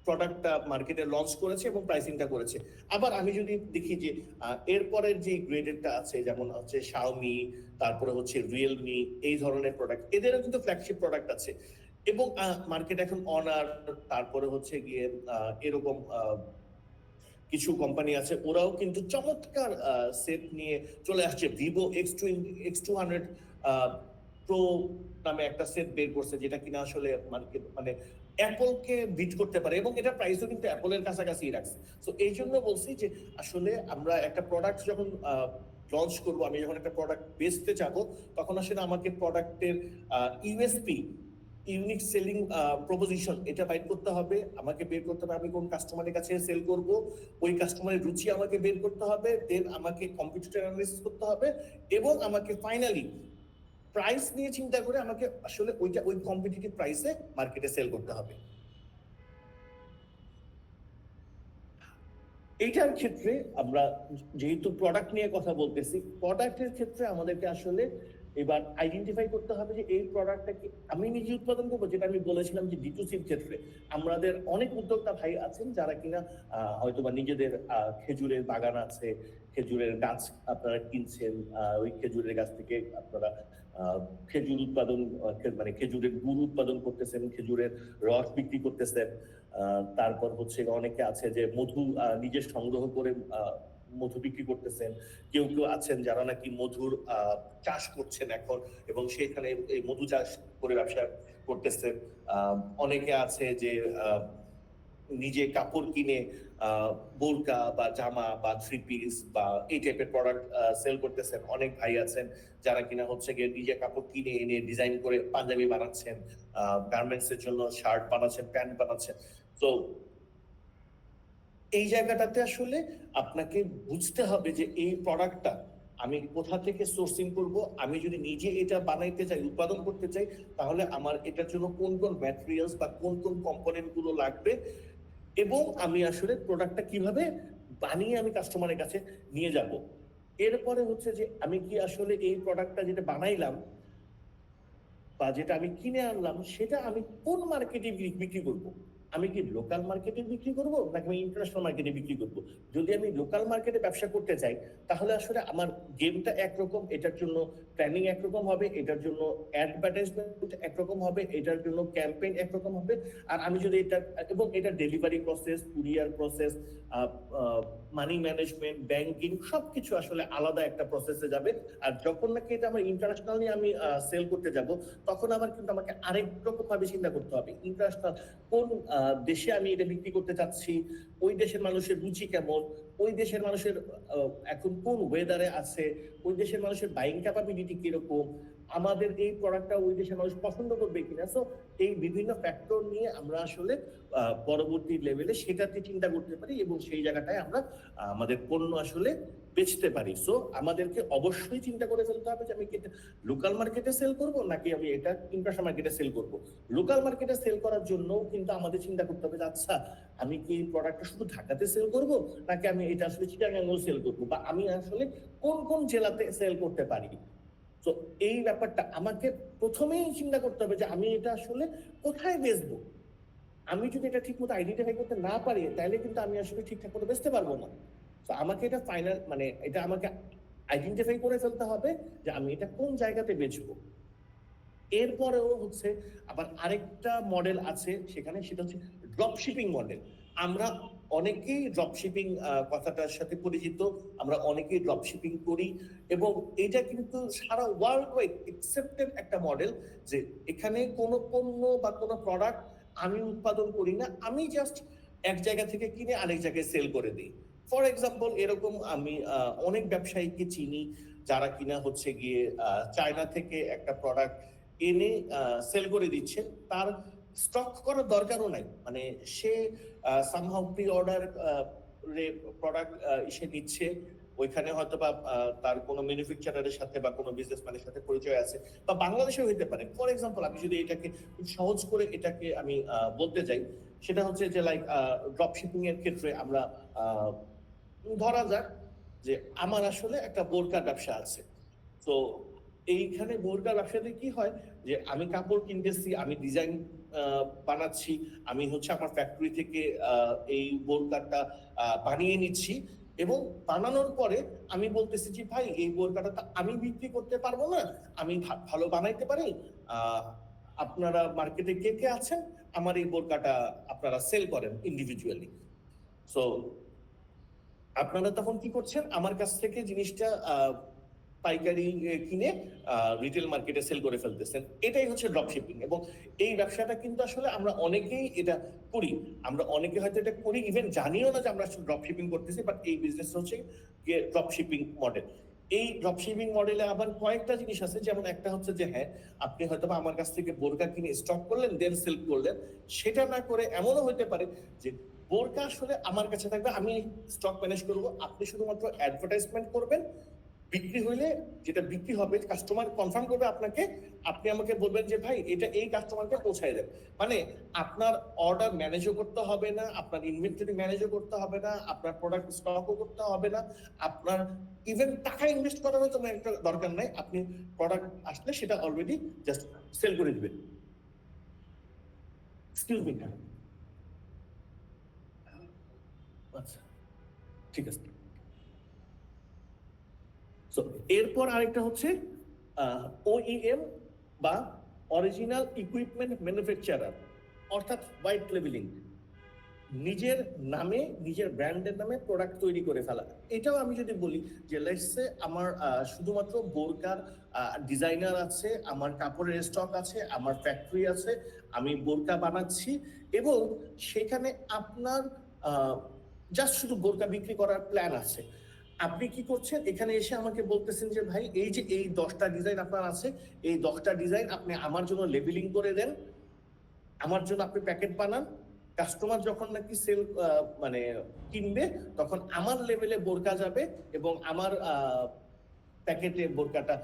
প্রোডাক্টটা মার্কেটে লঞ্চ করেছে এবং প্রাইসিংটা করেছে। আবার আমি যদি দেখি যে এরপরের যে গ্রেডেডটা আছে, যেমন হচ্ছে শাওমি, তারপরে হচ্ছে রিয়েলমি, এই ধরনের প্রোডাক্ট, এদেরও কিন্তু ফ্ল্যাগশিপ প্রোডাক্ট আছে। এবং মার্কেট এখন অনার, তারপরে হচ্ছে গিয়ে এরকম কিছু কোম্পানি আছে, ওরাও কিন্তু চমৎকার সেট নিয়ে চলে আসছে। ভিভো X200 প্রো নামে একটা সেট বের করছে, যেটা কিনা আসলে মার্কেট মানে অ্যাপলকে বিট করতে পারে, এবং এটা প্রাইসও কিন্তু অ্যাপলের কাছাকাছি রাখছে। তো এই জন্য বলছি যে আসলে আমরা একটা প্রোডাক্ট যখন লঞ্চ করবো, আমি যখন একটা প্রোডাক্ট বেচতে যাবো, তখন আসলে আমাকে প্রোডাক্টের ইউএসপি, ইউনিক সেলিং প্রপোজিশন, এটা বাইর করতে হবে। আমাকে বের করতে হবে আমি কোন কাস্টমারের কাছে সেল করব, ওই কাস্টমারের রুচি আমাকে বের করতে হবে, দেন আমাকে কম্পিটিটর অ্যানালাইসিস করতে হবে, এবং আমাকে ফাইনালি প্রাইস নিয়ে চিন্তা করে আমাকে আসলে ওই কম্পিটিটিভ প্রাইসে মার্কেটে সেল করতে হবে। এইটার ক্ষেত্রে আমরা যেহেতু প্রোডাক্ট নিয়ে কথা বলতেছি, প্রোডাক্টের ক্ষেত্রে আমাদেরকে আসলে এবার আইডেন্টিফাই করতে হবে যে এই প্রোডাক্টটাকে আমি নিজে উৎপাদন করবো, যেটা আমি বলেছিলাম যে D2Cর ক্ষেত্রে আমাদের অনেক উদ্যোক্তা ভাই আছেন যারা কিনা হয়তোবা নিজেদের খেজুরের বাগান আছে, খেজুরের গাছ আপনারা কিনছেন, ওই খেজুরের গাছ থেকে আপনারা খেজুর উৎপাদন মানে খেজুরের গুড় উৎপাদন করতেছেন, খেজুরের রস বিক্রি করতেছেন। তারপর হচ্ছে অনেকে আছে যে মধু নিজে সংগ্রহ করে মধু বিক্রি করতেছেন। কেউ কেউ আছেন যারা নাকি মধুর চাষ করছেন এখন, এবং সেখানে এই মধু চাষ করে ব্যবসা করতেছেন। অনেকে আছে যে নিজে কাপড় কিনে বোরকা বা জামা বা থ্রি পিস বা এই টাইপের প্রোডাক্ট সেল করতেছেন। অনেক ভাই আছেন যারা কিনা হচ্ছে গিয়ে নিজে কাপড় কিনে এনে ডিজাইন করে পাঞ্জাবি বানাচ্ছেন, গার্মেন্টস এর জন্য শার্ট বানাচ্ছেন, প্যান্ট বানাচ্ছেন। তো এই জায়গাটাতে আসলে আপনাকে বুঝতে হবে যে এই প্রোডাক্টটা আমি কোথা থেকে সোর্সিং করব। আমি যদি নিজে এটা বানাইতে চাই, উৎপাদন করতে চাই, তাহলে আমার এটার জন্য কোন কোন ম্যাটেরিয়ালস বা কোন কোন কম্পোনেন্ট গুলো লাগবে, এবং আমি আসলে প্রোডাক্টটা কিভাবে বানিয়ে আমি কাস্টমারের কাছে নিয়ে যাব। এরপরে হচ্ছে যে আমি কি আসলে এই প্রোডাক্টটা যেটা বানাইলাম বা যেটা আমি কিনে আনলাম, সেটা আমি কোন মার্কেটে বিক্রি করব। আমি কি লোকাল মার্কেটে বিক্রি করব নাকি আমি ইন্টারন্যাশনাল মার্কেটে বিক্রি করব। যদি আমি লোকাল মার্কেটে ব্যবসা করতে চাই, তাহলে আসলে আমার গেমটা একরকম, এটার জন্য প্ল্যানিং একরকম হবে, এটার জন্য অ্যাডভার্টাইজমেন্ট একরকম হবে, এটার জন্য ক্যাম্পেইন একরকম হবে। আর আমি যদি এটা এবং এটা delivery process, courier process, money management, banking, সবকিছু আসলে আলাদা একটা প্রসেসে যাবে। আর যখন নাকি এটা আমার ইন্টারন্যাশনালি আমি সেল করতে যাব, তখন আবার কিন্তু আমাকে আরেক রকম ভাবে চিন্তা করতে হবে। ইন্টারন্যাশনাল কোন দেশে আমি এটা বিক্রি করতে চাচ্ছি, ওই দেশের মানুষের রুচি কেমন, ওই দেশের মানুষের এখন কোন ওয়েদারে আছে, ওই দেশের মানুষের বাইং ক্যাপাবিলিটি কিরকম, আমাদের এই প্রোডাক্টটা ওই দেশের মানুষ পছন্দ করবে কিনা। সো এই বিভিন্ন ফ্যাক্টর নিয়ে আমরা আসলে পরবর্তী লেভেলে সেটাতে চিন্তা করতে পারি, এবং সেই জায়গাটায় আমরা আমাদের পণ্য আসলে বেচতে পারি। সো আমাদেরকে অবশ্যই চিন্তা করে ফেলতে হবে যে আমি কি লোকাল মার্কেটে সেল করব নাকি আমি এটা ইন্টারন্যাশনাল মার্কেটে সেল করব। লোকাল মার্কেটে সেল করার জন্য কিন্তু আমাদের চিন্তা করতে হবে যে আচ্ছা, আমি কি এই প্রোডাক্টটা শুধু ঢাকাতে সেল করব নাকি আমি এটা আসলে চিটাগাঙ্গেও সেল করবো, বা আমি আসলে কোন কোন জেলাতে সেল করতে পারি। তো এই ব্যাপারটা আমাকে প্রথমেই চিন্তা করতে হবে যে আমি এটা আসলে কোথায় বেচবো। আমি যদি এটা ঠিক মতো আইডেন্টিফাই করতে না পারি, তাহলে কিন্তু আমি আসলে ঠিকঠাক মতো বেচতে পারবো না। তো আমাকে এটা ফাইনাল মানে এটা আমাকে আইডেন্টিফাই করে ফেলতে হবে যে আমি এটা কোন জায়গাতে বেচবো। এরপরেও হচ্ছে আবার আরেকটা মডেল আছে সেখানে, সেটা হচ্ছে ড্রপ শিপিং মডেল। আমরা অনেকেই ড্রপ শিপিং কথাটার সাথে পরিচিত, আমরা অনেকেই ড্রপ শিপিং করি, এবং এটা কিন্তু সারা ওয়ার্ল্ড ওয়াইড একসেপ্টেড একটা মডেল, যে এখানে কোনো পণ্য বা কোনো প্রোডাক্ট আমি উৎপাদন করি না, আমি জাস্ট এক জায়গা থেকে কিনে আরেক জায়গায় সেল করে দিই। ফর এক্সাম্পল, এরকম আমি অনেক ব্যবসায়ীকে চিনি যারা কিনা হচ্ছে গিয়ে চায়না থেকে একটা প্রোডাক্ট এনে সেল করে দিচ্ছেন, তার স্টক করার দরকারও নাই, মানে সে সামহাউ প্রি অর্ডার প্রোডাক্ট এসে নিচ্ছে, ওইখানে হয়তো বা তার কোনো ম্যানুফ্যাকচারারের সাথে বা কোনো বিজনেসম্যানের সাথে পরিচয় আছে, বা বাংলাদেশেও হইতে পারে। ফর এক্সাম্পল, আমি যদি এটাকে খুব সহজ করে এটাকে আমি বলতে যাই, সেটা হচ্ছে যে লাইক ড্রপ শিপিং এর ক্ষেত্রে আমরা ধরা যাক যে আমার আসলে একটা বোরকার ব্যবসা আছে। তো এইখানে বোরকার ব্যবসাতে কি হয়, যে আমি কাপড় কিনতেছি, আমি ডিজাইন বানাচ্ছি, আমি হচ্ছে আমার ফ্যাক্টরি থেকে এই বোরকাটা বানিয়ে নিচ্ছি, এবং বানানোর পরে আমি বলতেছি যে ভাই, এই বোরকাটা তো আমি বিক্রি করতে পারবো না, আমি ভালো বানাইতে পারি, আহ আপনারা মার্কেটে কে কে আছেন, আমার এই বোরকাটা আপনারা সেল করেন ইন্ডিভিজুয়ালি। সো আপনারা তখন কি করছেন, আমার কাছ থেকে জিনিসটা পাইকারি কিনে রিটেল মার্কেটে সেল করে ফেলতেছেন। এটাই হচ্ছে ড্রপ শিপিং, এবং এই ব্যবসাটা কিন্তু আসলে আমরা অনেকেই এটা করি। আমরা অনেকে হয়তো এটা করি, ইভেন জানিও না যে আমরা ড্রপ শিপিং করতেছি, বাট এই বিজনেস হচ্ছে ড্রপ শিপিং মডেল। এই ড্রপ শিপিং মডেলে আবার কয়েকটা জিনিস আছে, যেমন একটা হচ্ছে যে হ্যাঁ, আপনি হয়তো আমার কাছ থেকে বোরকা কিনে স্টক করলেন, দেন সেল করলেন। সেটা না করে এমনও হতে পারে যে বোরকা আসলে আমার কাছে থাকবে, আমি স্টক ম্যানেজ করব, আপনি শুধুমাত্র অ্যাডভার্টাইজমেন্ট করবেন, বিক্রি হইলে যেটা বিক্রি হবে কাস্টমার কনফার্ম করবে আপনাকে, আপনি আমাকে বলবেন যে ভাই এটা এই কাস্টমারকে পৌঁছায় দেন। মানে আপনার অর্ডার ম্যানেজও করতে হবে না, আপনার ইনভেন্টরি ম্যানেজও করতে হবে না, আপনার প্রোডাক্ট স্টকও করতে হবে না, আপনার ইভেন টাকা ইনভেস্ট করারও তো একটা দরকার নাই, আপনি প্রোডাক্ট আসলে সেটা অলরেডি জাস্ট সেল করে দিবেন। Excuse me. আচ্ছা, ঠিক আছে। সো এরপর আরেকটা হচ্ছে ওইএম বা অরিজিনাল ইকুইপমেন্ট ম্যানুফ্যাকচারার, অর্থাৎ হোয়াইট লেবেলিং, নিজের নামে নিজের ব্র্যান্ডের নামে প্রোডাক্ট তৈরি করে ফেলা। এটাও আমি যদি বলি যে লেটসে আমার শুধুমাত্র বোরকার ডিজাইনার আছে, আমার কাপড়ের স্টক আছে, আমার ফ্যাক্টরি আছে, আমি বোরকা বানাচ্ছি, এবং সেখানে আপনার জাস্ট শুধু বোরকা বিক্রি করার প্ল্যান আছে। আপনি কি করছেন, এখানে এসে আমাকে বলতেছেন যে ভাই, এই যে এই 10টা ডিজাইন আপনার আছে, এই 10টা ডিজাইন আপনি আমার জন্য লেবেলিং করে দেন, আমার জন্য আপনি প্যাকেট বানান, কাস্টমার যখন নাকি সেল মানে কিনবে, তখন আমার লেভেলে বোরকা যাবে, এবং আমার প্যাকেটে বোরকাটা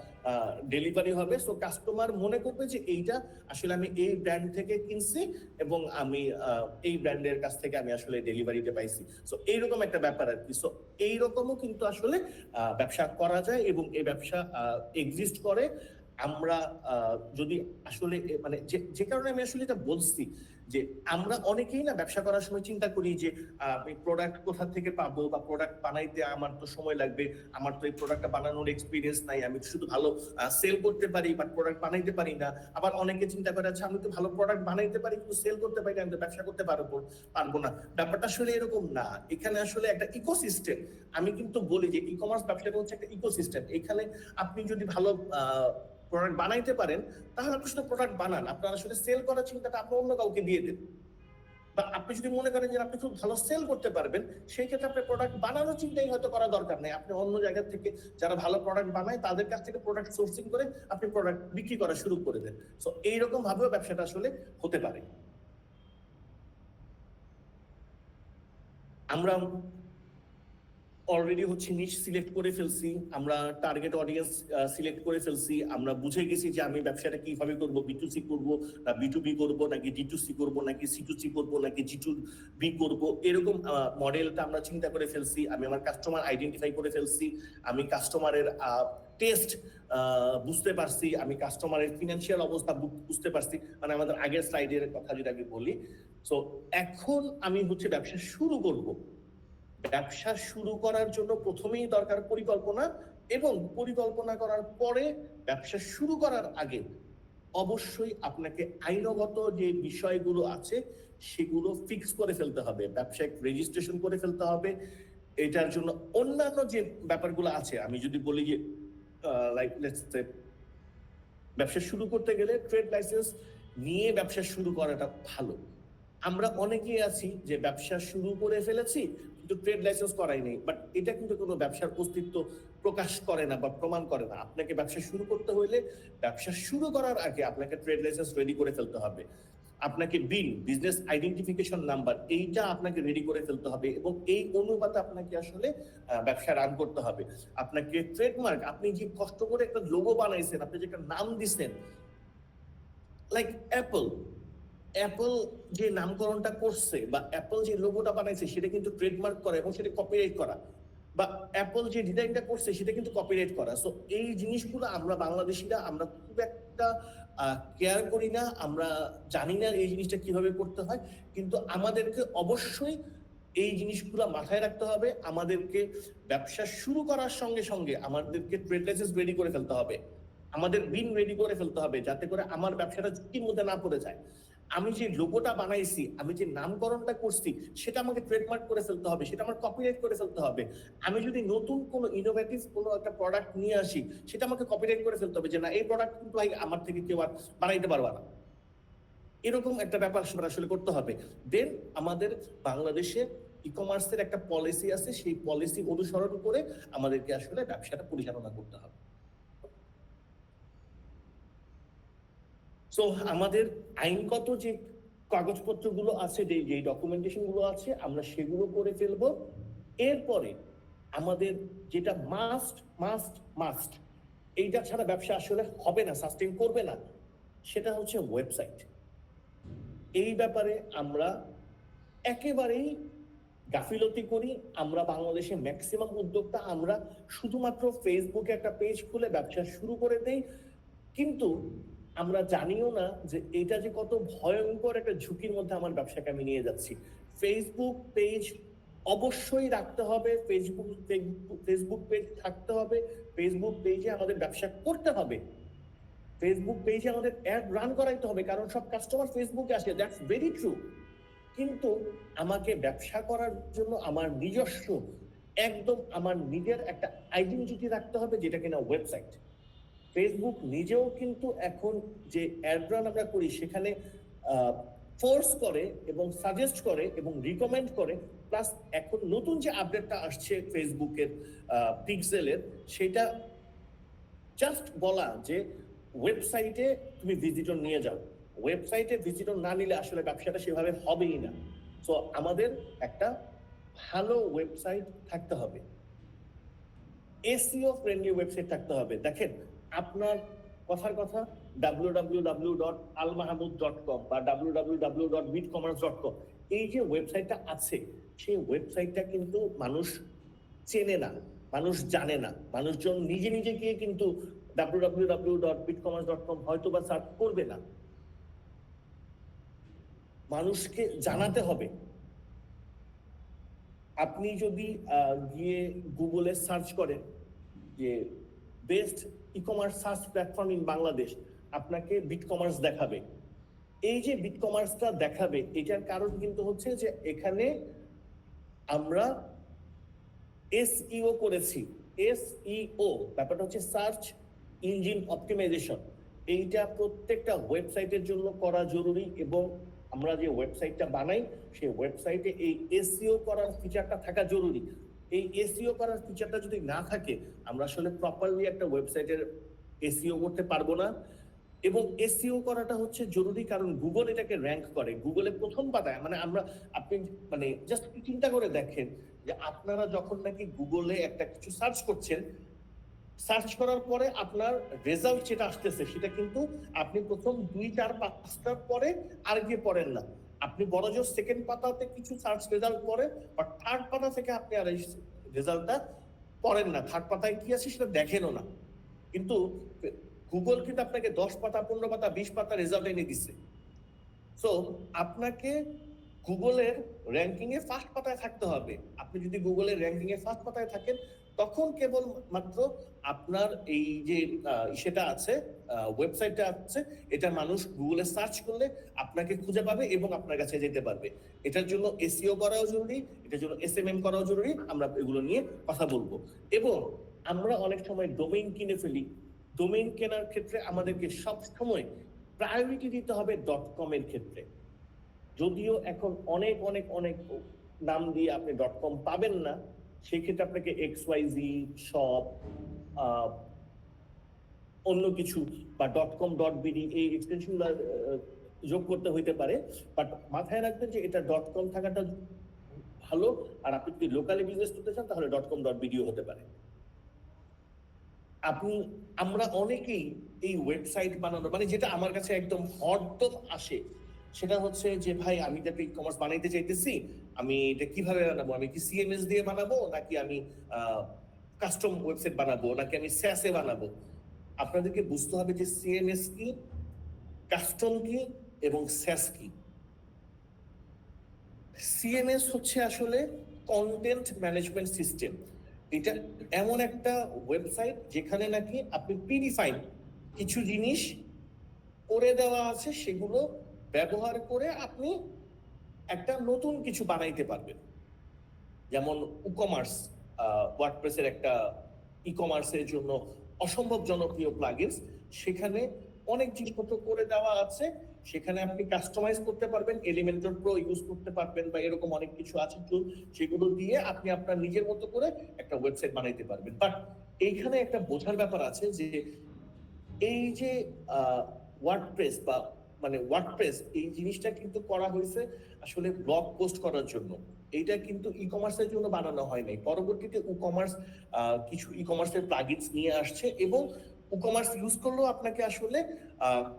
ডেলিভারি হবে। সো কাস্টমার মনে করবে যে এইটা আসলে আমি এই ব্র্যান্ড থেকে কিনছি, এবং আমি এই ব্র্যান্ডের কাছ থেকে আমি আসলে ডেলিভারিতে পাইছি। সো এইরকম একটা ব্যাপার আর কি। সো এইরকমও কিন্তু আসলে ব্যবসা করা যায়, এবং এই ব্যবসা এক্সিস্ট করে। আমরা যদি আসলে মানে যে কারণে আমি আসলে এটা বলছি, যে আমরা অনেকেই না ব্যবসা করার সময় চিন্তা করি যে আমি প্রোডাক্ট কোথা থেকে পাবো, বা প্রোডাক্ট বানাইতে আমার তো সময় লাগবে, আমার তো এই প্রোডাক্টটা বানানোর এক্সপিরিয়েন্স নাই, আমি শুধু ভালো সেল করতে পারি বাট প্রোডাক্ট বানাইতে পারি না। আবার অনেকে চিন্তা করে, আচ্ছা আমি তো ভালো প্রোডাক্ট বানাইতে পারি কিন্তু সেল করতে পারি না, আমি তো ব্যবসা করতে পারবো না। ব্যাপারটা আসলে এরকম না, এখানে আসলে একটা ইকোসিস্টেম। আমি কিন্তু বলি যে ই কমার্স ব্যবসাটা হচ্ছে একটা ইকোসিস্টেম। এখানে আপনি যদি ভালো প্রোডাক্ট বানাইতে পারেন, তাহলে আপনি শুধু প্রোডাক্ট বানান, আপনার আসলে সেল করার চিন্তাটা আপনি অন্য কাউকে দিয়ে দেন। বা আপনি যদি মনে করেন যে আপনি খুব ভালো সেল করতে পারবেন, সেই ক্ষেত্রে আপনার প্রোডাক্ট বানানোর চিন্তাই হয়তো করা দরকার নেই, আপনি অন্য জায়গা থেকে যারা ভালো প্রোডাক্ট বানায় তাদের কাছ থেকে প্রোডাক্ট সোর্সিং করে আপনি প্রোডাক্ট বিক্রি করা শুরু করে দেন। সো এইরকম ভাবেও ব্যবসাটা আসলে হতে পারে। আমরা অলরেডি হচ্ছে নিশ সিলেক্ট করে ফেলছি, আমরা টার্গেট অডিয়েন্স সিলেক্ট করে ফেলছি, আমরা বুঝে গেছি যে আমি ব্যবসাটা কিভাবে করব, B2C করব না B2B করব নাকি D2C করব নাকি C2C করব নাকি G2B করব, এরকম মডেলটা আমরা চিন্তা করে ফেলছি। আমি আমার কাস্টমার আইডেন্টিফাই করে ফেলছি, আমি কাস্টমারের টেস্ট বুঝতে পারছি, আমি কাস্টমারের ফিনান্সিয়াল অবস্থা বুঝতে পারছি, মানে আমাদের আগের স্লাইডের কথা যেটা আমি বলি। সো এখন আমি হচ্ছে ব্যবসা শুরু করব। ব্যবসা শুরু করার জন্য প্রথমেই দরকার পরিকল্পনা, এবং পরিকল্পনা করার পরে ব্যবসা শুরু করার আগে অবশ্যই আপনাকে আইনগত যে বিষয়গুলো আছে সেগুলো ফিক্স করে ফেলতে হবে, ব্যবসায়িক রেজিস্ট্রেশন করে ফেলতে হবে। এটার জন্য অন্যান্য যে ব্যাপারগুলো আছে, আমি যদি বলি যে লাইক লেটস সে ব্যবসা শুরু করতে গেলে ট্রেড লাইসেন্স নিয়ে ব্যবসা শুরু করাটা ভালো। আমরা অনেকেই আছি যে ব্যবসা শুরু করে ফেলেছি কিন্তু ট্রেড লাইসেন্স করাই নেই, বাট এটা কিন্তু কোনো ব্যবসার অস্তিত্ব প্রকাশ করে না বা প্রমাণ করে না। আপনাকে ব্যবসা শুরু করতে হলে ব্যবসা শুরু করার আগে আপনাকে ট্রেড লাইসেন্স রেডি করে ফেলতে হবে, আপনাকে বিন বিজনেস আইডেন্টিফিকেশন নাম্বার এইটা আপনাকে রেডি করে ফেলতে হবে, এবং এই অনুপাতে আপনাকে আসলে ব্যবসা রান করতে হবে। আপনাকে ট্রেডমার্ক, আপনি যে কষ্ট করে একটা লোগো বানাইছেন, আপনি যে একটা নাম দিচ্ছেন, লাইক অ্যাপল যে নামকরণটা করছে বা অ্যাপল যে লোগোটা বানাইছে সেটা কিন্তু ট্রেডমার্ক করা এবং সেটা কপিরাইট করা, বা অ্যাপল যে ডিজাইনটা করছে সেটা কিন্তু কপিরাইট করা। সো এই জিনিসগুলো আমরা বাংলাদেশিরা আমরা খুব একটা কেয়ার করি না, আমরা জানি না এই জিনিসটা কিভাবে করতে হয়, কিন্তু আমাদেরকে অবশ্যই এই জিনিসগুলো মাথায় রাখতে হবে। আমাদেরকে ব্যবসা শুরু করার সঙ্গে সঙ্গে আমাদেরকে ট্রেড লাইসেন্স রেডি করে ফেলতে হবে, আমাদের বিন রেডি করে ফেলতে হবে, যাতে করে আমার ব্যবসাটা ঝুঁকির মধ্যে না পড়ে যায়। আমি যে লোগোটা বানাইছি, আমি যে নামকরণটা করছি সেটা আমাকে ট্রেডমার্ক করে ফেলতে হবে, সেটা আমার কপিরাইট করে ফেলতে হবে। আমি যদি নতুন কোনো ইনোভেটিভ কোনো একটা প্রোডাক্ট নিয়ে আসি সেটা আমাকে কপিরাইট করে ফেলতে হবে, যে না এই প্রোডাক্ট কিন্তু আমার থেকে কেউ আর বানাইতে পারবে না, এরকম একটা ব্যাপার আসলে করতে হবে। দেন আমাদের বাংলাদেশে ই কমার্সের একটা পলিসি আছে, সেই পলিসি অনুসরণ করে আমাদেরকে আসলে ব্যবসাটা পরিচালনা করতে হবে। সো আমাদের আইনগত যে কাগজপত্রগুলো আছে, যে ডকুমেন্টেশন গুলো আছে, আমরা সেগুলো করে ফেলবো। এরপরে আমাদের যেটা মাস্ট মাস্ট মাস্ট, এইটা ছাড়া ব্যবসা আসলে হবে না, সাস্টেইন করবে না, সেটা হচ্ছে ওয়েবসাইট। এই ব্যাপারে আমরা একেবারেই গাফিলতি করি। আমরা বাংলাদেশে ম্যাক্সিমাম উদ্যোক্তা আমরা শুধুমাত্র ফেসবুকে একটা পেজ খুলে ব্যবসা শুরু করে দেই, কিন্তু আমরা জানিও না যে এটা যে কত ভয়ঙ্কর একটা ঝুঁকির মধ্যে আমার ব্যবসাকে আমি নিয়ে যাচ্ছি। ফেসবুক পেজ অবশ্যই রাখতে হবে, ফেসবুক পেজ থাকতে হবে, ফেসবুক পেজে আমাদের ব্যবসা করতে হবে, ফেসবুক পেজে আমাদের অ্যাড রান করাইতে হবে, কারণ সব কাস্টমার ফেসবুকে আসে, দ্যাটস ভেরি ট্রু। কিন্তু আমাকে ব্যবসা করার জন্য আমার নিজস্ব একদম আমার নিজের একটা আইডেন্টিটি রাখতে হবে, যেটা কিনা ওয়েবসাইট। ফেসবুক নিজেও কিন্তু এখন যে অ্যাড রান আমরা করি সেখানে ফোর্স করে এবং সাজেস্ট করে এবং রিকমেন্ড করে, প্লাস এখন নতুন যে আপডেটটা আসছে ফেসবুকের পিক্সেলের, সেটা জাস্ট বলা যে ওয়েবসাইটে তুমি ভিজিটর নিয়ে যাও, ওয়েবসাইটে ভিজিটর না নিলে আসলে ব্যবসাটা সেভাবে হবেই না। সো আমাদের একটা ভালো ওয়েবসাইট থাকতে হবে, এসইও ফ্রেন্ডলি ওয়েবসাইট থাকতে হবে। দেখেন, আপনার কথার কথা www.almahamud.com বা www.bitcommerce.com, এই যে ওয়েবসাইটটা আছে, সেই ওয়েবসাইটটা কিন্তু মানুষ চেনে না, মানুষ জানে না, মানুষজন নিজে নিজে গিয়ে কিন্তু www.bitcommerce.com হয়তো বা সার্চ করবে না, মানুষকে জানাতে হবে। আপনি যদি গিয়ে গুগলে সার্চ করেন যে best e commerce search platform in Bangladesh, আপনাকে বিটকমার্স দেখাবে। এই যে বিটকমার্সটা দেখাবে, এটার কারণ কিন্তু হচ্ছে যে এখানে আমরা এসইও করেছি। এসইও ব্যাপারটা হচ্ছে সার্চ ইঞ্জিন অপটিমাইজেশন, এইটা প্রত্যেকটা ওয়েবসাইটের জন্য করা জরুরি, এবং আমরা যে ওয়েবসাইটটা বানাই সেই ওয়েবসাইটে এই এসইও করার ফিচারটা থাকা জরুরি। এই এসইও করার ফিচারটা যদি না থাকে, আমরা আসলে প্রপারলি একটা ওয়েবসাইটের এসইও করতে পারবো না। এবং এসইও করাটা হচ্ছে জরুরি, কারণ গুগল এটাকে র্যাঙ্ক করে। গুগলে প্রথম পাতায়, মানে আপনি জাস্ট চিন্তা করে দেখেন যে আপনারা যখন নাকি গুগলে একটা কিছু সার্চ করছেন, সার্চ করার পরে আপনার রেজাল্ট যেটা আসতেছে সেটা কিন্তু আপনি প্রথম 2-4-5টার পরে আর গিয়ে পড়েন না। আপনি বড়জোর সেকেন্ড পাতাতে কিছু সার্চ রেজাল্ট পড়েন, বা থার্ড পাতা থেকে আপনি আর এই রেজাল্টটা পড়েন না, থার্ড পাতায় কি আছে সেটা দেখেনও না। কিন্তু গুগল কিন্তু আপনাকে 10 পাতা, 15 পাতা, 20 পাতা রেজাল্ট এনে দিচ্ছে। সো আপনাকে গুগলের র্যাঙ্কিং এ ফার্স্ট পাতায় থাকতে হবে। আপনি যদি গুগলের র্যাঙ্কিং এ ফার্স্ট পাতায় থাকেন, তখন কেবল মাত্র আপনার এই যে সেটা আছে, ওয়েবসাইটটা আছে, এটা মানুষ গুগলে সার্চ করলে আপনাকে খুঁজে পাবে এবং আপনার কাছে যেতে পারবে। এটার জন্য এসইও করাও জরুরি, এটার জন্য এসএমএম করাও জরুরি। আমরা এগুলো নিয়ে কথা বলবো। এবং আমরা অনেক সময় ডোমেইন কিনে ফেলি। ডোমেইন কেনার ক্ষেত্রে আমাদেরকে সব সময় প্রায়োরিটি দিতে হবে .com এর ক্ষেত্রে। যদিও এখন অনেক অনেক অনেক নাম দিয়ে আপনি .com পাবেন না, সেক্ষেত্রে আপনাকে XYZ শপ, অন্য কিছু বা .com.bd এই এক্সটেনশনগুলো যোগ করতে হইতে পারে। বাট মাথায় রাখবেন যে এটা .com থাকাটা ভালো। আর আপনি যদি লোকালি বিজনেস করতে চান তাহলে .com.bd হতে পারে। আমরা অনেকেই এই ওয়েবসাইট বানানো, মানে যেটা আমার কাছে একদম হরদম আসে, সেটা হচ্ছে যে ভাই আমি তো একটা ই কমার্স বানাইতে চাইতেছি, আমি এটা কিভাবে বানাবো? আমি কি সিএমএস দিয়ে বানাবো, নাকি আমি কাস্টম ওয়েবসাইট বানাবো, নাকি আমি স্যাসে বানাবো? আপনাদেরকে বুঝতে হবে যে সিএমএস কি, কাস্টম কি এবং স্যাস কি। সিএমএস হচ্ছে আসলে কন্টেন্ট ম্যানেজমেন্ট সিস্টেম। এটা এমন একটা ওয়েবসাইট যেখানে নাকি আপনি প্রিডিফাইন কিছু জিনিস করে দেওয়া আছে, সেগুলো ব্যবহার করে আপনি একটা নতুন কিছু বানাইতে পারবেন। যেমন ইকমার্স, ওয়ার্ডপ্রেসের একটা ই কমার্সের জন্য অসম্ভব জনপ্রিয় প্লাগইনস। সেখানে অনেক জিনিসপত্র করে দেওয়া আছে, সেখানে আপনি কাস্টমাইজ করতে পারবেন, এলিমেন্টর প্রো ইউজ করতে পারবেন, বা এরকম অনেক কিছু আছে টুল, সেগুলো দিয়ে আপনি আপনার নিজের মতো করে একটা ওয়েবসাইট বানাইতে পারবেন। বাট এইখানে একটা বোঝার ব্যাপার আছে যে এই যে ওয়ার্ডপ্রেস বা মানে ওয়ার্ডপ্রেস, এই জিনিসটা কিন্তু করা হয়েছে আসলে ব্লগ পোস্ট করার জন্য। এইটা কিন্তু ই কমার্সের জন্য বানানো হয় নাই। পরবর্তীতে কিছু ই কমার্সের প্লাগইনস নিয়ে আসছে, এবং ই কমার্স ইউজ করলেও আপনাকে আসলে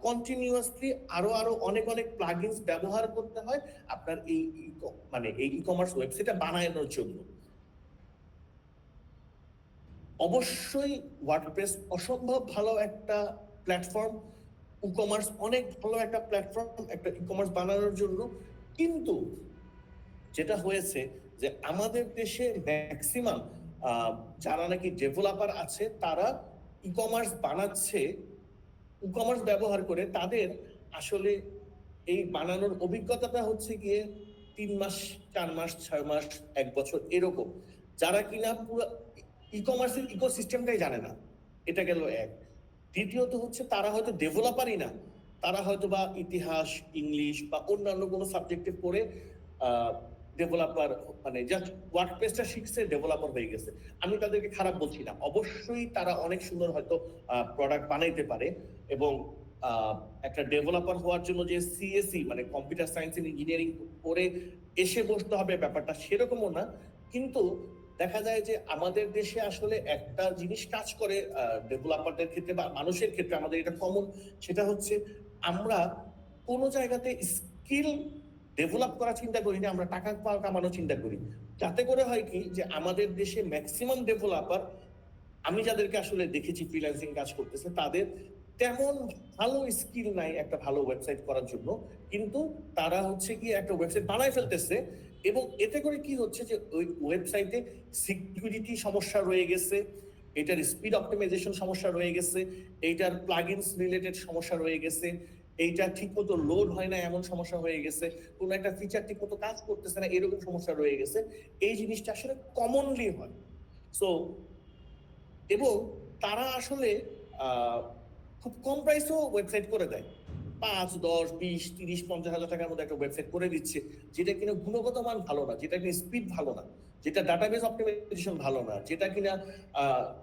কন্টিনিউয়াসলি আরো আরো অনেক অনেক প্লাগইনস ব্যবহার করতে হয় আপনার এই মানে এই ই কমার্স ওয়েবসাইটটা বানানোর জন্য। অবশ্যই ওয়ার্ডপ্রেস অসম্ভব ভালো একটা প্ল্যাটফর্ম, ই কমার্স অনেক ভালো একটা প্ল্যাটফর্ম একটা ই কমার্স বানানোর জন্য। কিন্তু যেটা হয়েছে যে আমাদের দেশে ম্যাক্সিমাম যারা নাকি ডেভেলপার আছে, তারা ই কমার্স বানাচ্ছে, ই কমার্স ব্যবহার করে তাদের আসলে এই বানানোর অভিজ্ঞতাটা হচ্ছে গিয়ে 3 মাস, 4 মাস, 6 মাস, 1 বছর এরকম। যারা কিনা পুরো ই কমার্সের ইকোসিস্টেমটাই জানে না, এটা গেল এক। দ্বিতীয়ত হচ্ছে তারা হয়তো ডেভেলপারই না, তারা হয়তো বা ইতিহাস, ইংলিশ বা অন্যান্য কোনো সাবজেক্টে পড়ে ডেভেলপার, মানে জাস্ট ওয়ার্ডপ্রেসটা শিখছে, ডেভেলপার হয়ে গেছে। আমি তাদেরকে খারাপ বলছি না, অবশ্যই তারা অনেক সুন্দর হয়তো প্রোডাক্ট বানাইতে পারে, এবং একটা ডেভেলপার হওয়ার জন্য যে সিএসই মানে কম্পিউটার সায়েন্স এন্ড ইঞ্জিনিয়ারিং করে এসে বসতে হবে ব্যাপারটা সেরকমও না। কিন্তু দেখা যায় যে আমাদের দেশে আসলে একটা জিনিস কাজ করে ডেভেলপারদের ক্ষেত্রে বা মানুষের ক্ষেত্রে, আমাদের এটা কমন, সেটা হচ্ছে আমরা কোনো জায়গাতে স্কিল ডেভেলপ করা চিন্তা করি না, আমরা টাকা কামানো চিন্তা করি। যাতে করে হয় কি যে আমাদের দেশে ম্যাক্সিমাম ডেভেলপার, আমি যাদেরকে আসলে দেখেছি ফ্রিল্যান্সিং কাজ করতেছে, তাদের তেমন ভালো স্কিল নাই একটা ভালো ওয়েবসাইট করার জন্য, কিন্তু তারা হচ্ছে কি একটা ওয়েবসাইট বানায় ফেলতেছে। এবং এতে করে কি হচ্ছে যে ওই ওয়েবসাইটে সিকিউরিটি সমস্যা রয়ে গেছে, এটার স্পিড অপটিমাইজেশন সমস্যা রয়ে গেছে, এইটার প্লাগইনস রিলেটেড সমস্যা রয়ে গেছে, এইটা ঠিকমতো লোড হয় না এমন সমস্যা হয়ে গেছে, কোনো একটা ফিচার ঠিকমতো কাজ করতেছে না এরকম সমস্যা রয়ে গেছে। এই জিনিসটা আসলে কমনলি হয়। সো এবং তারা আসলে খুব কম প্রাইসেও ওয়েবসাইট করে দেয়, 5, 10, 20, 30, 50 হাজার টাকার মধ্যে একটা ওয়েবসাইট করে দিচ্ছে, যেটা কিনা গুণগত মান ভালো না, যেটা কিনা স্পিড ভালো না, যেটা ডাটাবেস অপটিমাইজেশন ভালো না, যেটা কিনা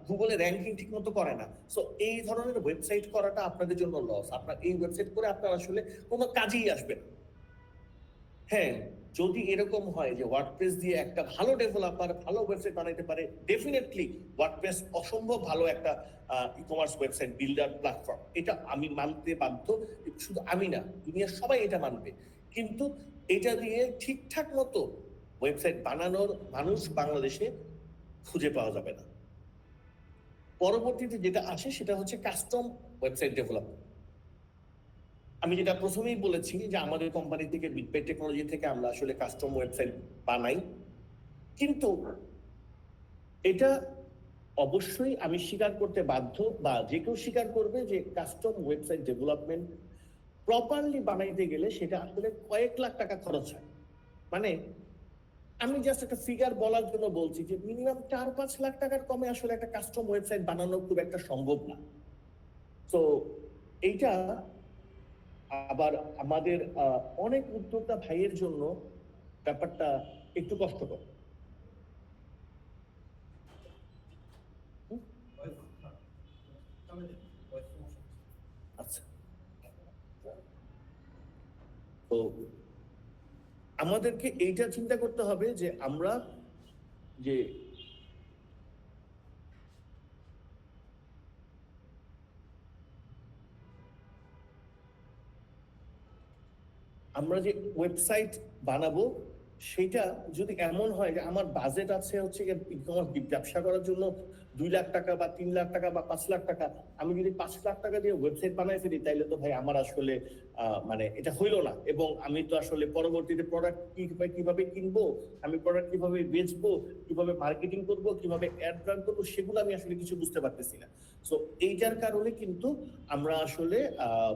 গুগলে র্যাঙ্কিং ঠিক মতো করে না। সো এই ধরনের ওয়েবসাইট করাটা আপনাদের জন্য লস। আপনার এই ওয়েবসাইট করে আপনার আসলে কোনো কাজেই আসবে না। হ্যাঁ, যদি এরকম হয় যে ওয়ার্ডপ্রেস দিয়ে একটা ভালো ডেভেলপার ভালো ওয়েবসাইট বানাইতে পারে, ডেফিনেটলি ওয়ার্ডপ্রেস অসম্ভব ভালো একটা e commerce website builder platform, এটা আমি মানতে বাধ্য। শুধু আমি না, দুনিয়ার সবাই এটা মানবে। কিন্তু এটা দিয়ে ঠিকঠাক মতো ওয়েবসাইট বানানোর মানুষ বাংলাদেশে খুঁজে পাওয়া যাবে না। পরবর্তীতে যেটা আসে সেটা হচ্ছে কাস্টম ওয়েবসাইট ডেভেলপমেন্ট। আমি যেটা প্রথমেই বলেছি যে আমাদের কোম্পানি থেকে বিটবাই টেকনোলজি থেকে আমরা আসলে কাস্টম ওয়েবসাইট বানাই, কিন্তু এটা অবশ্যই আমি স্বীকার করতে বাধ্য, বা যে কেউ স্বীকার করবে যে কাস্টম ওয়েবসাইট ডেভেলপমেন্ট প্রপারলি বানাইতে গেলে সেটা আসলে কয়েক লাখ টাকা খরচ হয়। মানে আমি জাস্ট একটা ফিগার বলার জন্য বলছি যে মিনিমাম 4-5 লাখ টাকার কমে আসলে একটা কাস্টম ওয়েবসাইট বানানো খুব একটা সম্ভব না। তো এইটা আবার আমাদের অনেক উদ্যোক্তা ভাইয়ের জন্য ব্যাপারটা একটু কষ্টকর। আচ্ছা, তো আমাদেরকে এইটা চিন্তা করতে হবে যে আমরা যে ওয়েবসাইট বানাবো সেটা যদি এমন হয় যে আমার বাজেট আছে হচ্ছে ই কমার্স ব্যবসা করার জন্য 2 লাখ টাকা বা 3 লাখ টাকা বা 5 লাখ টাকা, আমি যদি 5 লাখ টাকা দিয়ে ওয়েবসাইট বানাই ফেলি তাইলে তো ভাই আমার আসলে মানে এটা হইলো না। এবং আমি তো আসলে পরবর্তীতে প্রোডাক্ট কিভাবে কিনবো, আমি প্রোডাক্ট কিভাবে বেচবো, কিভাবে মার্কেটিং করবো, কিভাবে অ্যাড রান করবো, সেগুলো আমি আসলে কিছু বুঝতে পারতেছি না। সো এইটার কারণে কিন্তু আমরা আসলে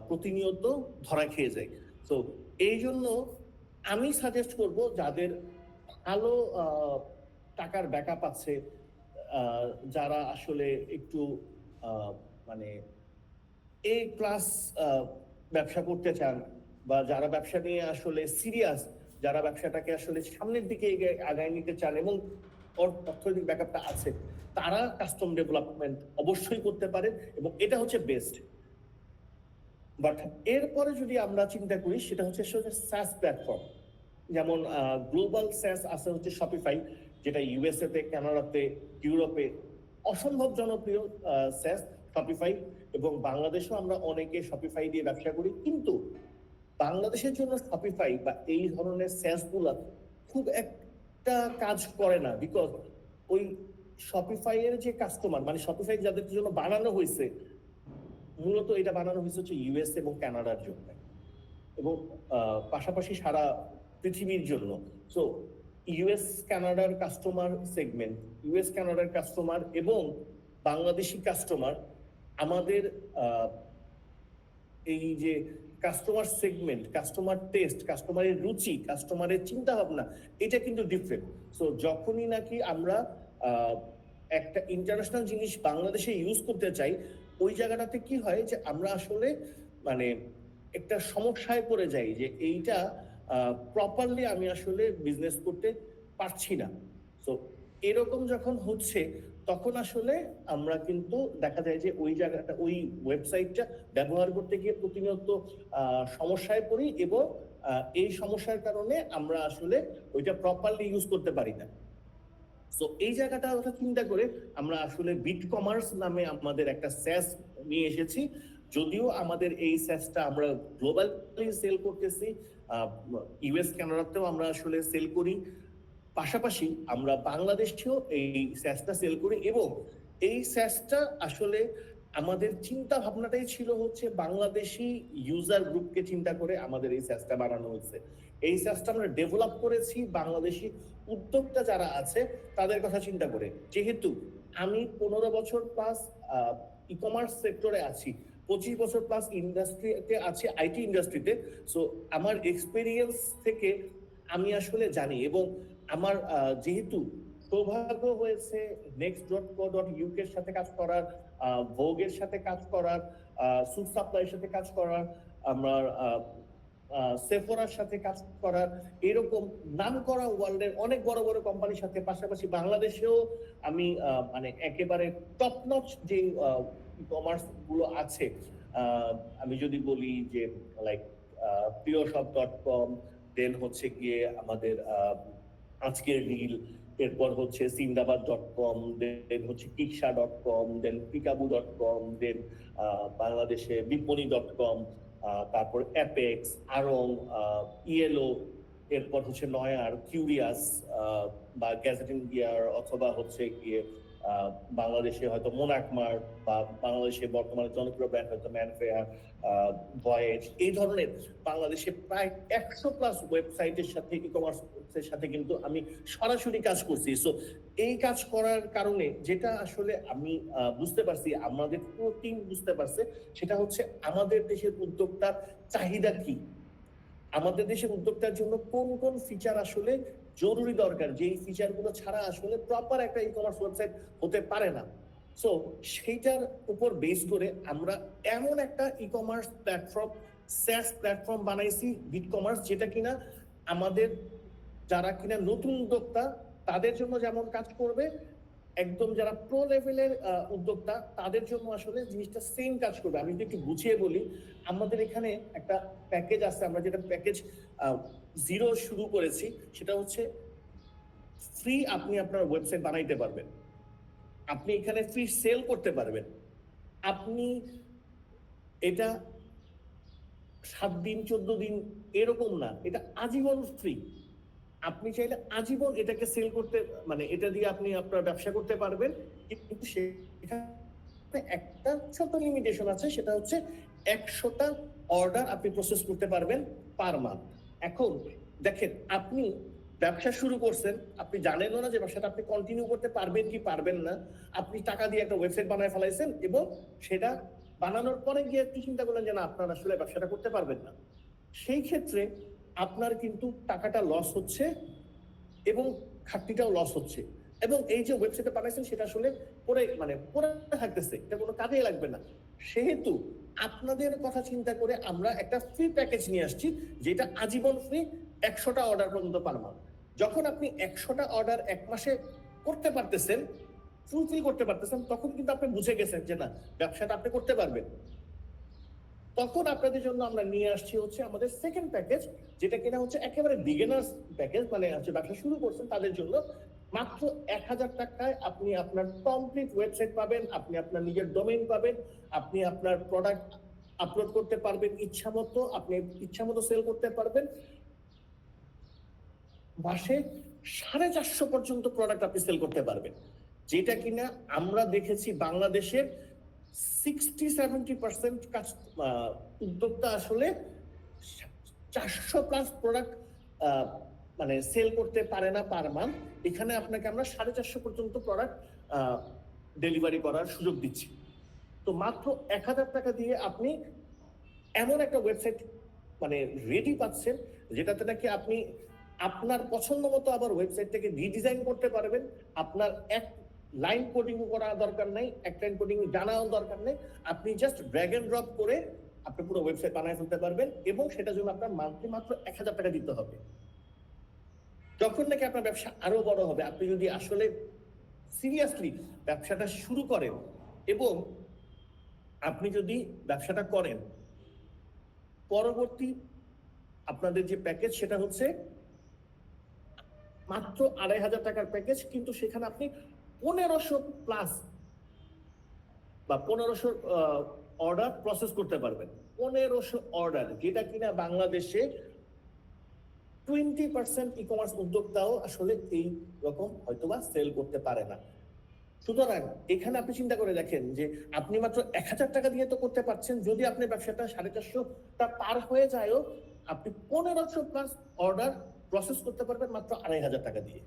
প্রতিনিয়ত ধরা খেয়ে যাই। তো এই জন্য আমি সাজেস্ট করব যাদের ভালো টাকার ব্যাকআপ আছে, যারা আসলে একটু মানে এ ক্লাস ব্যবসা করতে চান, বা যারা ব্যবসা নিয়ে আসলে সিরিয়াস, যারা ব্যবসাটাকে আসলে সামনের দিকে আগায় নিতে চান এবং অর্থনৈতিক ব্যাকআপটা আছে, তারা কাস্টম ডেভেলপমেন্ট অবশ্যই করতে পারেন এবং এটা হচ্ছে বেস্ট। বাট এরপরে যদি আমরা চিন্তা করি সেটা হচ্ছে SaaS প্ল্যাটফর্ম, যেমন গ্লোবাল SaaS আছে হচ্ছে শপিফাই, যেটা ইউএসএ তে, কানাডাতে, ইউরোপে অসম্ভব জনপ্রিয় SaaS শপিফাই, এবং বাংলাদেশেও আমরা অনেকে শপিফাই দিয়ে ব্যবসা করি। কিন্তু বাংলাদেশের জন্য শপিফাই বা এই ধরনের SaaS গুলা খুব একটা কাজ করে না, বিকজ ওই শপিফাই এর যে কাস্টমার, মানে শপিফাই যাদের জন্য বানানো হয়েছে, মূলত এটা বানানো হয়েছে হচ্ছে ইউএস এবং কানাডার জন্য, এবং পাশাপাশি সারা পৃথিবীর জন্য। সো ইউএস কানাডার কাস্টমার সেগমেন্ট, ইউএস কানাডার কাস্টমার এবং বাংলাদেশি কাস্টমার, আমাদের এই যে কাস্টমার সেগমেন্ট, কাস্টমার টেস্ট, কাস্টমারের রুচি, কাস্টমারের চিন্তা ভাবনা, এটা কিন্তু ডিফারেন্ট। সো যখনই নাকি আমরা একটা ইন্টারন্যাশনাল জিনিস বাংলাদেশে ইউজ করতে চাই, ওই জায়গাটাতে কি হয় যে আমরা আসলে মানে একটা সমস্যায় পড়ে যাই যে এইটা প্রপারলি আমি আসলে বিজনেস করতে পারছি না। তো এরকম যখন হচ্ছে তখন আসলে আমরা কিন্তু দেখা যায় যে ওই জায়গাটা, ওই ওয়েবসাইটটা ব্যবহার করতে গিয়ে প্রতিনিয়ত সমস্যায় পড়ি, এবং এই সমস্যার কারণে আমরা আসলে ওইটা প্রপারলি ইউজ করতে পারি না। তো এই জায়গাটা চিন্তা করে আমরা আসলে বিট কমার্স নামে আমাদের একটা SaaS নিয়ে এসেছি। যদিও আমাদের এই SaaSটা আমরা গ্লোবালি সেল করতেছি, ইউএস কানাডাতেও আমরা আসলে সেল করি, পাশাপাশি আমরা বাংলাদেশেও এই SaaSটা সেল করি। এবং এই SaaSটা আসলে আমাদের চিন্তা ভাবনাটাই ছিল হচ্ছে বাংলাদেশি ইউজার গ্রুপকে চিন্তা করে আমাদের এই SaaSটা বানানো হয়েছে। এই SaaSটা আমরা ডেভেলপ করেছি বাংলাদেশি উদ্যোক্তা যারা আছে তাদের কথা চিন্তা করে। যেহেতু আমি 15 বছর প্লাস ই কমার্স সেক্টরে আছি, 25 বছর প্লাস ইন্ডাস্ট্রিতে আছি, আইটি ইন্ডাস্ট্রিতে। সো আমার এক্সপেরিয়েন্স থেকে আমি আসলে জানি, এবং আমার যেহেতু সৌভাগ্য হয়েছে next.co.uk এর সাথে কাজ করার, ভোগের সাথে কাজ করার, সুট সাপ্লাইয়ের সাথে কাজ করার, আমার সেফোরার সাথে কাজ করার, এরকম নাম করা ওয়ার্ল্ডের অনেক বড় বড় কোম্পানির সাথে, পাশাপাশি বাংলাদেশেও আমি মানে একেবারে টপ নচ যে ই কমার্স গুলো আছে, আমি যদি বলি যে লাইক প্রিয়শপ.com, দেন হচ্ছে গিয়ে আমাদের আজকের রিল, এরপর হচ্ছে সিন্দাবাদ.com, দেন হচ্ছে কিকসা.com, দেন পিকাবু.com, দেন বাংলাদেশে বিপণী.com, তারপর অ্যাপেক্স, আরং, ইয়েলো, এরপর হচ্ছে নয়ার, কিউরিয়াস, বা গ্যাজেটিং গিয়ার, অথবা হচ্ছে গিয়ে বাংলাদেশে হয়তো মোনাকমার্ট, বা বাংলাদেশে বর্তমানে জনপ্রিয় ব্র্যান্ড হয়তো ম্যানফেয়ার, ভয়েজ, এই ধরনের বাংলাদেশে প্রায় 100+ ওয়েবসাইটের সাথে, ই কমার্সের সাথে কিন্তু আমি সরাসরি কাজ করছি। সো এই কাজ করার কারণে যেটা আসলে আমি বুঝতে পারছি, আমাদের পুরো টিম বুঝতে পারছে, সেটা হচ্ছে আমাদের দেশের উদ্যোক্তার চাহিদা কি, আমাদের দেশের উদ্যোক্তার জন্য কোন কোন ফিচার আসলে জরুরি দরকার, যেই ফিচারগুলো ছাড়া আসলে প্রপার একটা ই কমার্স ওয়েবসাইট হতে পারে না। সো সেইটার উপর বেস করে আমরা এমন একটা ই কমার্স প্ল্যাটফর্ম, স্যাস প্ল্যাটফর্ম বানাইছি, বিটকমার্স, যেটা কিনা আমাদের যারা কিনা নতুন উদ্যোক্তা তাদের জন্য যেমন কাজ করবে, একদম যারা প্রো লেভেলের উদ্যোক্তা তাদের জন্য আসলে জিনিসটা সেম কাজ করবে। আমি যদি একটু বুঝিয়ে বলি, আমাদের এখানে একটা প্যাকেজ আছে, আমরা যেটা প্যাকেজ 0 শুরু করেছি, সেটা হচ্ছে ফ্রি আপনি আপনার ওয়েবসাইট বানাইতে পারবেন, আপনি এখানে ফ্রি সেল করতে পারবেন, আপনি এটা 7 দিন 14 দিন এরকম না, এটা আজীবন ফ্রি। আপনি চাইলে আজীবন এটাকে সেল করতে, মানে এটা দিয়ে আপনি আপনার ব্যবসা করতে পারবেন, কিন্তু সেখানে একটা ছোট লিমিটেশন আছে, সেটা হচ্ছে 100টা অর্ডার আপনি প্রসেস করতে পারবেন পার মান্থ। এখন দেখেন, আপনি ব্যবসা শুরু করছেন, আপনি জানেনও না যে ব্যবসাটা আপনি কন্টিনিউ করতে পারবেন কি পারবেন না, আপনি টাকা দিয়ে একটা ওয়েবসাইট বানায় ফেলাইছেন, এবং সেটা বানানোর পরে গিয়ে একটু চিন্তা করলেন যে না, আপনার আসলে ব্যবসাটা করতে পারবেন না। সেই ক্ষেত্রে আপনার কিন্তু টাকাটা লস হচ্ছে এবং খাটনিটাও লস হচ্ছে, এবং এই যে ওয়েবসাইটে বানাইছেন সেটা আসলে পরে থাকতেছে, এটা কোনো কাজেই লাগবে না। সেহেতু আপনাদের কথা চিন্তা করে আমরা একটা ফ্রি প্যাকেজ নিয়ে আসছি, যেটা আজীবন ফ্রি, 100টা অর্ডার পর্যন্ত পার মান্থ। যখন আপনি 100টা অর্ডার 1 মাসে করতে পারতেছেন, ফুলফিল করতে পারতেছেন, তখন কিন্তু আপনি বুঝে গেছেন যে না, ব্যবসাটা আপনি করতে পারবেন। তখন আপনাদের জন্য আমরা নিয়ে আসছি হচ্ছে আমাদের সেকেন্ড প্যাকেজ, যেটা কিনা হচ্ছে একেবারে বিগিনার্স প্যাকেজ, মানে হচ্ছে ব্যবসা শুরু করছেন তাদের জন্য। মাত্র 1000 টাকায় আপনি আপনার কমপ্লিট ওয়েবসাইট পাবেন, আপনি আপনার নিজের ডোমেইন পাবেন, আপনি আপনার প্রোডাক্ট আপলোড করতে পারবেন ইচ্ছা মতো, আপনি ইচ্ছা মতো সেল করতে পারবেন। মাসে 450 পর্যন্ত প্রোডাক্ট আপনি সেল করতে পারবেন, যেটা কিনা আমরা দেখেছি বাংলাদেশের 60-70% উদ্যোক্তা আসলে 400+ প্রোডাক্ট মানে সেল করতে পারে না পার মান্থ। এখানে আপনাকে আমরা 450 পর্যন্ত প্রোডাক্ট ডেলিভারি করার সুযোগ দিচ্ছি। তো মাত্র 1000 টাকা দিয়ে আপনি এমন একটা ওয়েবসাইট মানে রেডি পাচ্ছেন, যেটাতে নাকি আপনি আপনার পছন্দ মতো আবার ওয়েবসাইটটাকে রিডিজাইন করতে পারবেন। আপনার এক লাইন কোডিং করা দরকার নেই, এক লাইন কোডিং জানাও দরকার নেই, আপনি জাস্ট ড্র্যাগ এন্ড ড্রপ করে আপনি পুরো ওয়েবসাইট বানিয়ে ফেলতে পারবেন, এবং সেটার জন্য আপনার মান্থলি মাত্র 1000 টাকা দিতে হবে। যখন নাকি আপনার ব্যবসা আরো বড় হবে, আপনি যদি আসলে সিরিয়াসলি ব্যবসাটা শুরু করেন, এবং আপনি যদি ব্যবসাটা করেন, পরবর্তী আপনাদের যে প্যাকেজ সেটা হচ্ছে মাত্র 2500 টাকার প্যাকেজ, কিন্তু সেখানে আপনি 1500+ বা 1500 অর্ডার প্রসেস করতে পারবেন। 1500 অর্ডার, যেটা কিনা বাংলাদেশে 20% ই কমার্স উদ্যোক্তাও আসলে এই রকম হয়তোবা সেল করতে পারে না। সুতরাং এখানে আপনি চিন্তা করে দেখেন যে আপনি মাত্র 1000 টাকা দিয়ে তো করতে পারছেন, যদি আপনি ব্যবসাটা 450টা পার হয়ে যায়ও, আপনি 1500+ অর্ডার প্রসেস করতে পারবেন মাত্র 2500 টাকা দিয়ে।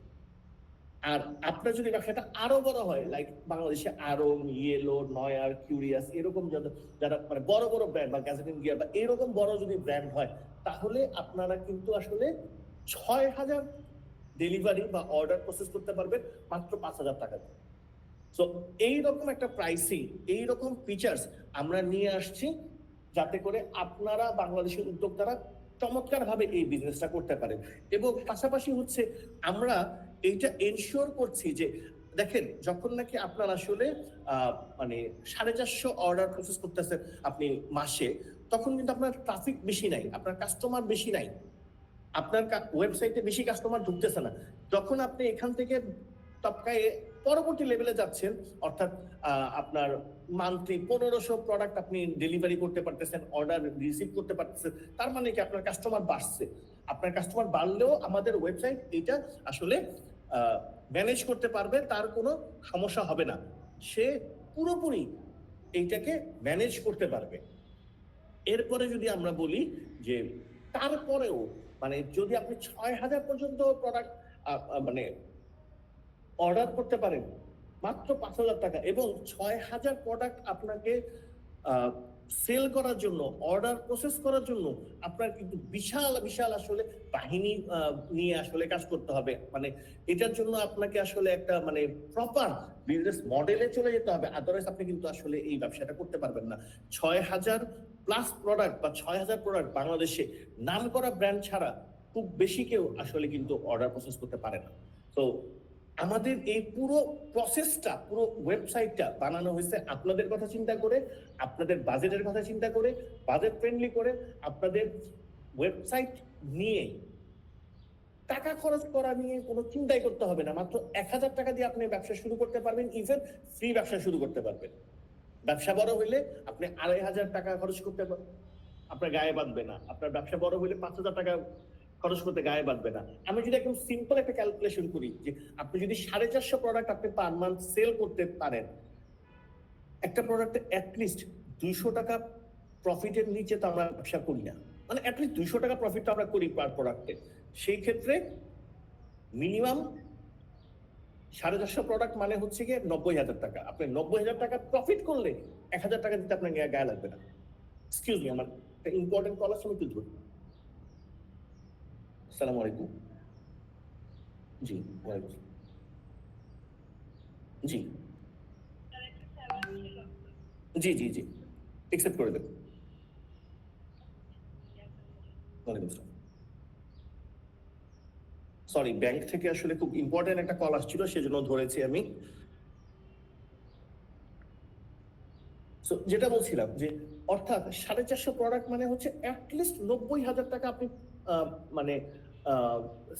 আর আপনার যদি ব্যবসাটা আরো বড় হয়, লাইক বাংলাদেশে আরং, ইয়েলো, নয়ার, কিউরিয়াস, এরকম যারা মানে বড় বড় ব্র্যান্ড, বা গ্যাজেটিং গিয়ার, বা এরকম বড় যদি ব্র্যান্ড হয়, তাহলে আপনারা কিন্তু আসলে 6000 ডেলিভারি বা অর্ডার প্রসেস করতে পারবেন মাত্র 5000 টাকা দিয়ে। সো এইরকম একটা প্রাইসিং, এইরকম ফিচার্স আমরা নিয়ে আসছি, যাতে করে আপনারা বাংলাদেশের উদ্যোক্তারা চমৎকার ভাবে এই বিজনেসটা করতে পারেন। এবং পাশাপাশি হচ্ছে আমরা এইটা এনশিওর করছি যে দেখেন, যখন নাকি আপনার আসলে মানে 450 অর্ডার প্রসেস করতেছেন আপনি মাসে, তখন কিন্তু আপনার ট্রাফিক বেশি নাই, আপনার কাস্টমার বেশি নাই, আপনার ওয়েবসাইটে বেশি কাস্টমার ঢুকতেছে না, যখন আপনি এখান থেকে টপকায়ে পরবর্তী লেভেলে যাচ্ছেন, অর্থাৎ আপনার মান্থলি 1500 প্রোডাক্ট আপনি ডেলিভারি করতে পারতেছেন, অর্ডার রিসিভ করতে পারতেছেন, তার মানে কি আপনার কাস্টমার বাড়ছে। আপনার কাস্টমার বাড়লেও আমাদের ওয়েবসাইট এটা আসলে ম্যানেজ করতে পারবে, তার কোনো সমস্যা হবে না, সে পুরোপুরি এইটাকে ম্যানেজ করতে পারবে। এরপরে যদি আমরা বলি যে তারপরেও মানে যদি আপনি 6000 পর্যন্ত প্রোডাক্ট মানে অর্ডার করতে পারেন মাত্র 5000 টাকা, এবং 6000 প্রোডাক্ট আপনাকে সেল করার জন্য, অর্ডার প্রসেস করার জন্য আপনার কিন্তু বিশাল বিশাল আসলে বাহিনী নিয়ে আসলে কাজ করতে হবে। মানে এটার জন্য আপনাকে আসলে একটা মানে প্রপার বিজনেস মডেলে চলে যেতে হবে, আদারওয়াইজ আপনি কিন্তু আসলে এই ব্যবসাটা করতে পারবেন না। 6000 প্লাস প্রোডাক্ট বা 6000 প্রোডাক্ট বাংলাদেশে নাম করা ব্র্যান্ড ছাড়া খুব বেশি কেউ আসলে কিন্তু অর্ডার প্রসেস করতে পারে না। তো আমাদের এই পুরো প্রসেসটা, পুরো ওয়েবসাইটটা বানানো হয়েছে আপনাদের কথা চিন্তা করে, আপনাদের বাজেটের কথা চিন্তা করে, বাজেট ফ্রেন্ডলি করে। আপনাদের ওয়েবসাইট নিয়ে টাকা খরচ করা নিয়ে কোনো চিন্তাই করতে হবে না। মাত্র 1000 টাকা দিয়ে আপনি ব্যবসা শুরু করতে পারবেন, ইভেন ফ্রি ব্যবসা শুরু করতে পারবেন। ব্যবসা বড় হইলে আপনি 2500 টাকা খরচ করতে আপনার গায়ে বাঁধবে না। আপনার ব্যবসা বড় হইলে 5000 টাকা খরচ করতে গায়ে বাঁধবে না। আমি যদি একদম সিম্পল একটা ক্যালকুলেশন করি যে আপনি যদি 450 প্রোডাক্ট আপনি পার মান্থ সেল করতে পারেন, একটা প্রোডাক্টে অ্যাটলিস্ট 200 টাকা প্রফিটের নিচে তো আমরা ব্যবসা করি না, মানে অ্যাটলিস্ট 200 টাকা প্রফিট আমরা করি পার প্রোডাক্টে। সেই ক্ষেত্রে মিনিমাম 450 প্রোডাক্ট মানে হচ্ছে গিয়ে 90,000 টাকা। আপনি 90,000 টাকা প্রফিট করলে 1000 টাকা দিতে আপনার গায়ে লাগবে না। এক্সকিউজ মি, আমার একটা ইম্পর্টেন্ট কল আসছে, আমি একটু ধরি। আসসালামু আলাইকুম। জি ওয়ালাইকুম জি জি জি জি একসেপ্ট করে দেব। ওয়ালাইকুম আসসালাম। সরি, ব্যাংক থেকে আসলে খুব ইম্পর্টেন্ট একটা কল আসছিল, সেজন্য ধরেছি আমি। যেটা বলছিলাম যে অর্থাৎ 450 প্রোডাক্ট মানে হচ্ছে অ্যাটলিস্ট 90,000 টাকা আপনি মানে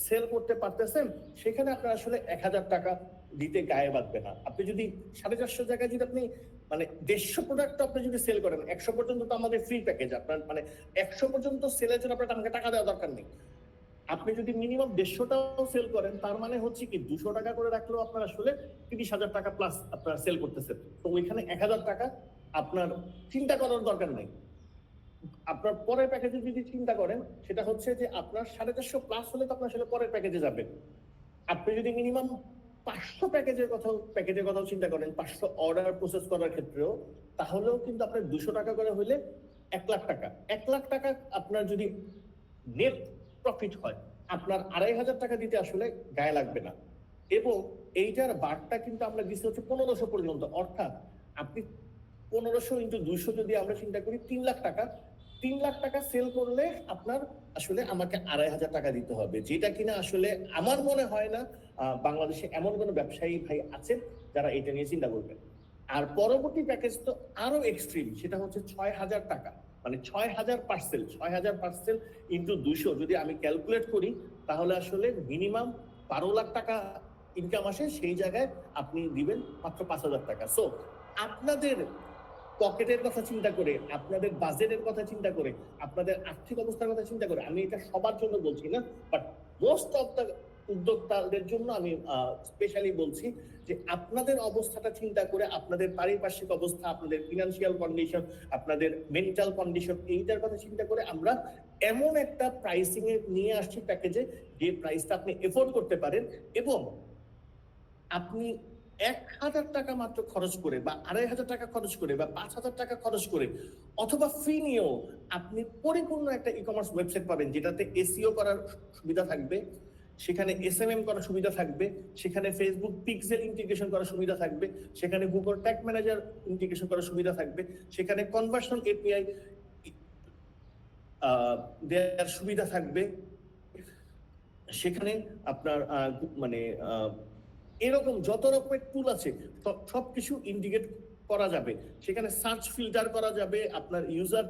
সেল করতে পারতেছেন, সেখানে আপনার আসলে 1000 টাকা দিতে গায়ে বাঁধবে না। আপনি যদি 450 জায়গায় যদি আপনি মানে 150 প্রোডাক্ট আপনি যদি সেল করেন, 100 পর্যন্ত তো আমাদের ফ্রি প্যাকেজ। আপনার মানে 100 পর্যন্ত সেলের জন্য আপনার আমাকে টাকা দেওয়া দরকার নেই। আপনি যদি মিনিমাম 150টাও সেল করেন, তার মানে হচ্ছে কি 200 টাকা করে রাখলেও আপনার আসলে 30,000 টাকা প্লাস আপনার সেল করতেছেন। তো ওইখানে 1000 টাকা আপনার চিন্তা করার দরকার নাই। আপনার পরের প্যাকেজে যদি চিন্তা করেন, সেটা হচ্ছে যে আপনার 450 প্লাস হলে তো আপনার আসলে পরের প্যাকেজে যাবেন। আপনি যদি মিনিমাম 500 প্যাকেজের কথাও চিন্তা করেন, 500 অর্ডার প্রসেস করার ক্ষেত্রেও, তাহলেও কিন্তু আপনার 200 টাকা করে হলে 1 লাখ টাকা। 1 লাখ টাকা আপনার যদি নেট প্রফিট হয়, আপনার 2500 টাকা দিতে আসলে গায়ে লাগবে না। এবং এইটার বারটা কিন্তু আমরা দিচ্ছি হচ্ছে 1500 পর্যন্ত, অর্থাৎ আপনি 1500 ইন্টু 200 যদি আমরা চিন্তা করি 3 লাখ টাকা। 3 লাখ টাকা সেল করলে আপনার আসলে আমাকে 2500 টাকা দিতে হবে, যেটা কিনা আসলে আমার মনে হয় না বাংলাদেশে এমন কোনো ব্যবসায়ী ভাই আছেন যারা এটা নিয়ে চিন্তা করবেন। আর পরবর্তী প্যাকেজ তো আরো এক্সট্রিম, সেটা হচ্ছে 6000 টাকা, মানে 6000 পার্সেল। 6000 পার্সেল ইন্টু 200 যদি আমি ক্যালকুলেট করি, তাহলে আসলে মিনিমাম 12 লাখ টাকা ইনকাম আসে। সেই জায়গায় আপনি দিবেন মাত্র 5000 টাকা। সো আপনাদের পকেটের কথা চিন্তা করে, আপনাদের বাজেটের কথা চিন্তা করে, আপনাদের আর্থিক অবস্থার কথা চিন্তা করে, আমি এটা সবার জন্য বলছি না, বাট মোস্ট অফ দ্য উদ্যোক্তাদের জন্য আমি স্পেশালি বলছি যে আপনাদের অবস্থাটা চিন্তা করে, আপনাদের পারিপার্শ্বিক অবস্থা, আপনাদের ফিনান্সিয়াল কন্ডিশন, আপনাদের মেন্টাল কন্ডিশন, এইটার কথা চিন্তা করে আমরা এমন একটা প্রাইসিং এ নিয়ে আসছি প্যাকেজে, যে প্রাইসটা আপনি এফোর্ড করতে পারেন, এবং আপনি 1000 টাকা মাত্র খরচ করে বা 2500 টাকা খরচ করে বা 5000 টাকা খরচ করে অথবা ফ্রি নিয়েও আপনি পরিপূর্ণ একটা ই কমার্স ওয়েবসাইট পাবেন, যেটাতে এসইও করার সুবিধা থাকবে, সেখানে এসএমএম করার সুবিধা থাকবে, সেখানে ফেসবুক পিক্সেল ইন্টিগ্রেশন করার সুবিধা থাকবে, সেখানে গুগল ট্যাগ ম্যানেজার ইন্টিগ্রেশন করার সুবিধা থাকবে, সেখানে কনভার্সন এপিআই দেওয়ার সুবিধা থাকবে, সেখানে আপনার মানে এরকম যত রকমের টুল আছে সবকিছু ইন্ডিকেট করা যাবে, সেখানে সার্চ ফিল্টার করা যাবে, আপনার user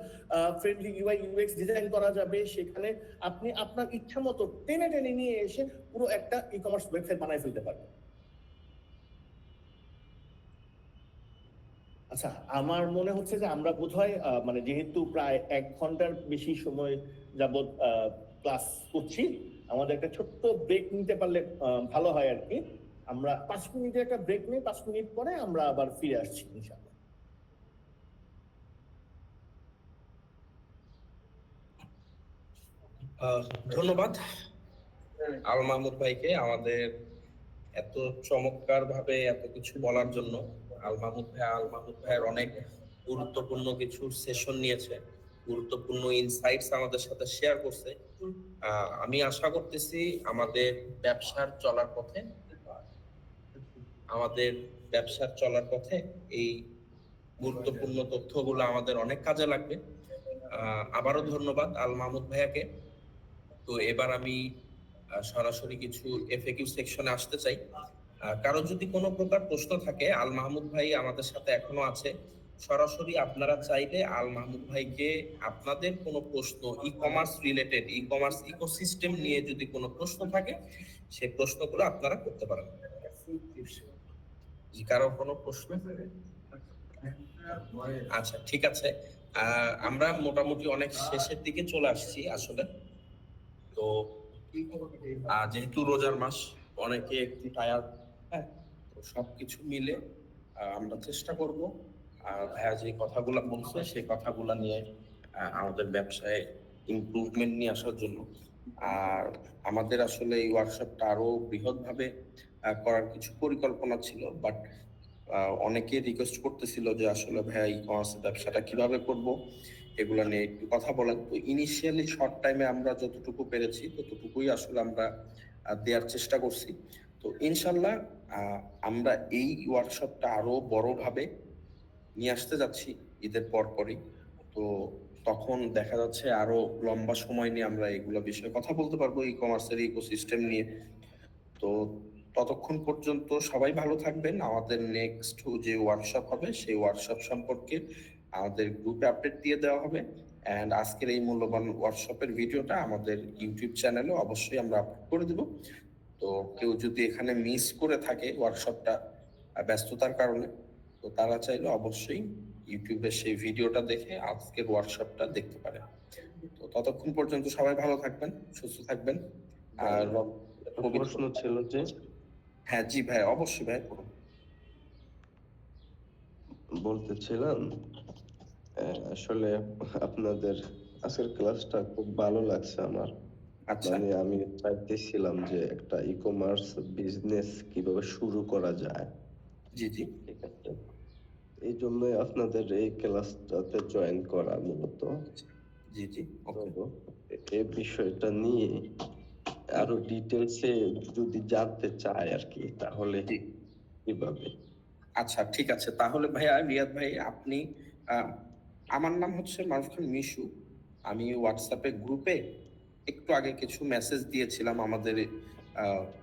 friendly UI UX design করা যাবে, সেখানে আপনি আপনার ইচ্ছা মতো টেনে টেনে নিয়ে এসে পুরো একটা ই কমার্স ওয়েবসাইট বানায় ফেলতে পারবেন। আচ্ছা, আমার মনে হচ্ছে যে আমরা বোধহয় মানে যেহেতু প্রায় 1 ঘন্টার বেশি সময় যাবত ক্লাস করছি, আমাদের একটা ছোট্ট ব্রেক নিতে পারলে ভালো হয় আর কি। আমরা 5 মিনিটের একটা ব্রেক নিই, 5 মিনিট পরে আমরা আবার ফিরে আসছি ইনশাআল্লাহ। ধন্যবাদ আল মাহমুদ ভাইকে আমাদের এত চমৎকার ভাবে এত কিছু বলার জন্য। আল মাহমুদ ভাইয়ের অনেক গুরুত্বপূর্ণ কিছু সেশন নিয়েছে, গুরুত্বপূর্ণ ইনসাইটস আমাদের সাথে শেয়ার করছে। আমি আশা করতেছি আমাদের ব্যবসার চলার পথে এই গুরুত্বপূর্ণ তথ্যগুলো আমাদের অনেক কাজে লাগবে। আবারও ধন্যবাদ আল মাহমুদ ভাইয়াকে। তো এবার আমি সরাসরি কিছু এফএকিউ সেকশনে আসতে চাই। কারো যদি কোনো প্রকার প্রশ্ন থাকে, আল মাহমুদ ভাই আমাদের সাথে এখনো আছে। সরাসরি আপনারা চাইলে আল মাহমুদ ভাইকে আপনাদের কোনো প্রশ্ন e commerce related, e commerce ecosystem নিয়ে যদি কোনো প্রশ্ন থাকে, সেই প্রশ্নগুলো আপনারা করতে পারেন। কারো কোনো প্রশ্ন? আচ্ছা, ঠিক আছে। আমরা মোটামুটি অনেক শেষের দিকে চলে আসছি আসলে। তো যেহেতু রোজার মাস, অনেকে একটু টায়ার্ড, হ্যাঁ, তো সবকিছু মিলে আমরা চেষ্টা করব ভাইয়া যে কথাগুলো বলছে সেই কথাগুলো নিয়ে আমাদের ব্যবসায় ইমপ্রুভমেন্ট নিয়ে আসার জন্য। আর আমাদের আসলে এই ওয়ার্কশপটা আরো বৃহৎভাবে করার কিছু পরিকল্পনা ছিল, বাট অনেকে রিকোয়েস্ট করতেছিল যে আসলে ভাইয়া ই কমার্স ব্যবসাটা কিভাবে করব, এগুলো নিয়ে একটু কথা বলেন। তো ইনিশিয়ালি শর্ট টাইমে আমরা যতটুকু পেরেছি ততটুকুই আসলে আমরা দেওয়ার চেষ্টা করছি। তো ইনশাল্লাহ আমরা এই ওয়ার্কশপটা আরো বড়ভাবে নিয়ে আসতে যাচ্ছি ঈদের পরপরই। তো তখন দেখা যাচ্ছে আরো লম্বা সময় নিয়ে আমরা এগুলো বিষয়ে কথা বলতে পারবো, ই কমার্সের ইকোসিস্টেম নিয়ে। তো ততক্ষণ পর্যন্ত সবাই ভালো থাকবেন। আমাদের নেক্সট যে ওয়ার্কশপ হবে সেই ওয়ার্কশপ সম্পর্কে আমাদের গ্রুপে আপডেট দিয়ে দেওয়া হবে। অ্যান্ড আজকের এই মূল্যবান ওয়ার্কশপের ভিডিওটা আমাদের ইউটিউব চ্যানেলে অবশ্যই আমরা আপলোড করে দেব। তো কেউ যদি এখানে মিস করে থাকে ওয়ার্কশপটা ব্যস্ততার কারণে, তো তারা চাইলে অবশ্যই ইউটিউবে সেই ভিডিওটা দেখে আজকের ওয়ার্কশপটা দেখতে পারে। তো ততক্ষণ পর্যন্ত সবাই ভালো থাকবেন, সুস্থ থাকবেন। আর প্রশ্ন ছিল যে, হ্যাঁ জি ভাই, অবশ্যই ভাই। বলতেছিলাম আসলে আপনাদের আজকের ক্লাসটা খুব ভালো লাগছে আমার। আচ্ছা, মানে আমি চাইতেছিলাম যে একটা ই কমার্স বিজনেস কিভাবে শুরু করা যায়। জি জি, ঠিক আছে, এই জন্যই আপনাদের এই ক্লাসটাতে জয়েন করা মূলত। জি জি, ওকে। তো এই বিষয়টা নিয়ে আরো ডিটেলসে যদি জানতে চায় আর কি, তাহলে কিভাবে? আচ্ছা, ঠিক আছে। তাহলে ভাইয়া, রিয়াদ ভাই, আপনি আমার নাম হচ্ছে মারুফ খান মিশু। আমি হোয়াটসঅ্যাপে গ্রুপে একটু আগে কিছু মেসেজ দিয়েছিলাম আমাদের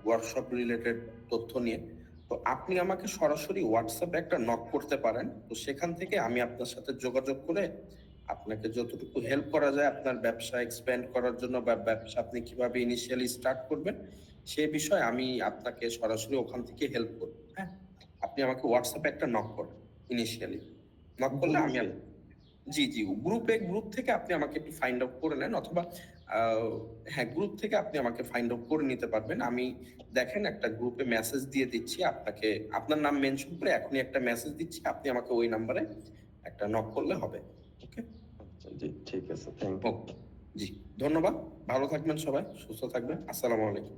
ওয়ার্কশপ রিলেটেড তথ্য নিয়ে। তো আপনি আমাকে সরাসরি হোয়াটসঅ্যাপে একটা নক করতে পারেন। তো সেখান থেকে আমি আপনার সাথে যোগাযোগ করে আপনাকে যতটুকু হেল্প করা যায় আপনার ব্যবসা এক্সপ্যান্ড করার জন্য, বা ব্যবসা আপনি কিভাবে ইনিশিয়ালি স্টার্ট করবেন সেই বিষয়ে আমি আপনাকে সরাসরি ওখান থেকে হেল্প করব। হ্যাঁ, আপনি আমাকে হোয়াটসঅ্যাপে একটা নক করেন। ইনিশিয়ালি নক করলে আমি জি জি, গ্রুপ থেকে আপনি আমাকে একটু ফাইন্ড আউট করে নেন, অথবা হ্যাঁ, গ্রুপ থেকে আপনি আমাকে ফাইন্ড আউট করে নিতে পারবেন। আমি দেখেন একটা গ্রুপে মেসেজ দিয়ে দিচ্ছি আপনাকে, আপনার নাম মেনশন করে এখনই একটা মেসেজ দিচ্ছি, আপনি আমাকে ওই নাম্বারে একটা নক করলে হবে। ওকে, জি ঠিক আছে, থ্যাংক ইউ। জি, ধন্যবাদ। ভালো থাকবেন সবাই, সুস্থ থাকবেন। আসসালামু আলাইকুম।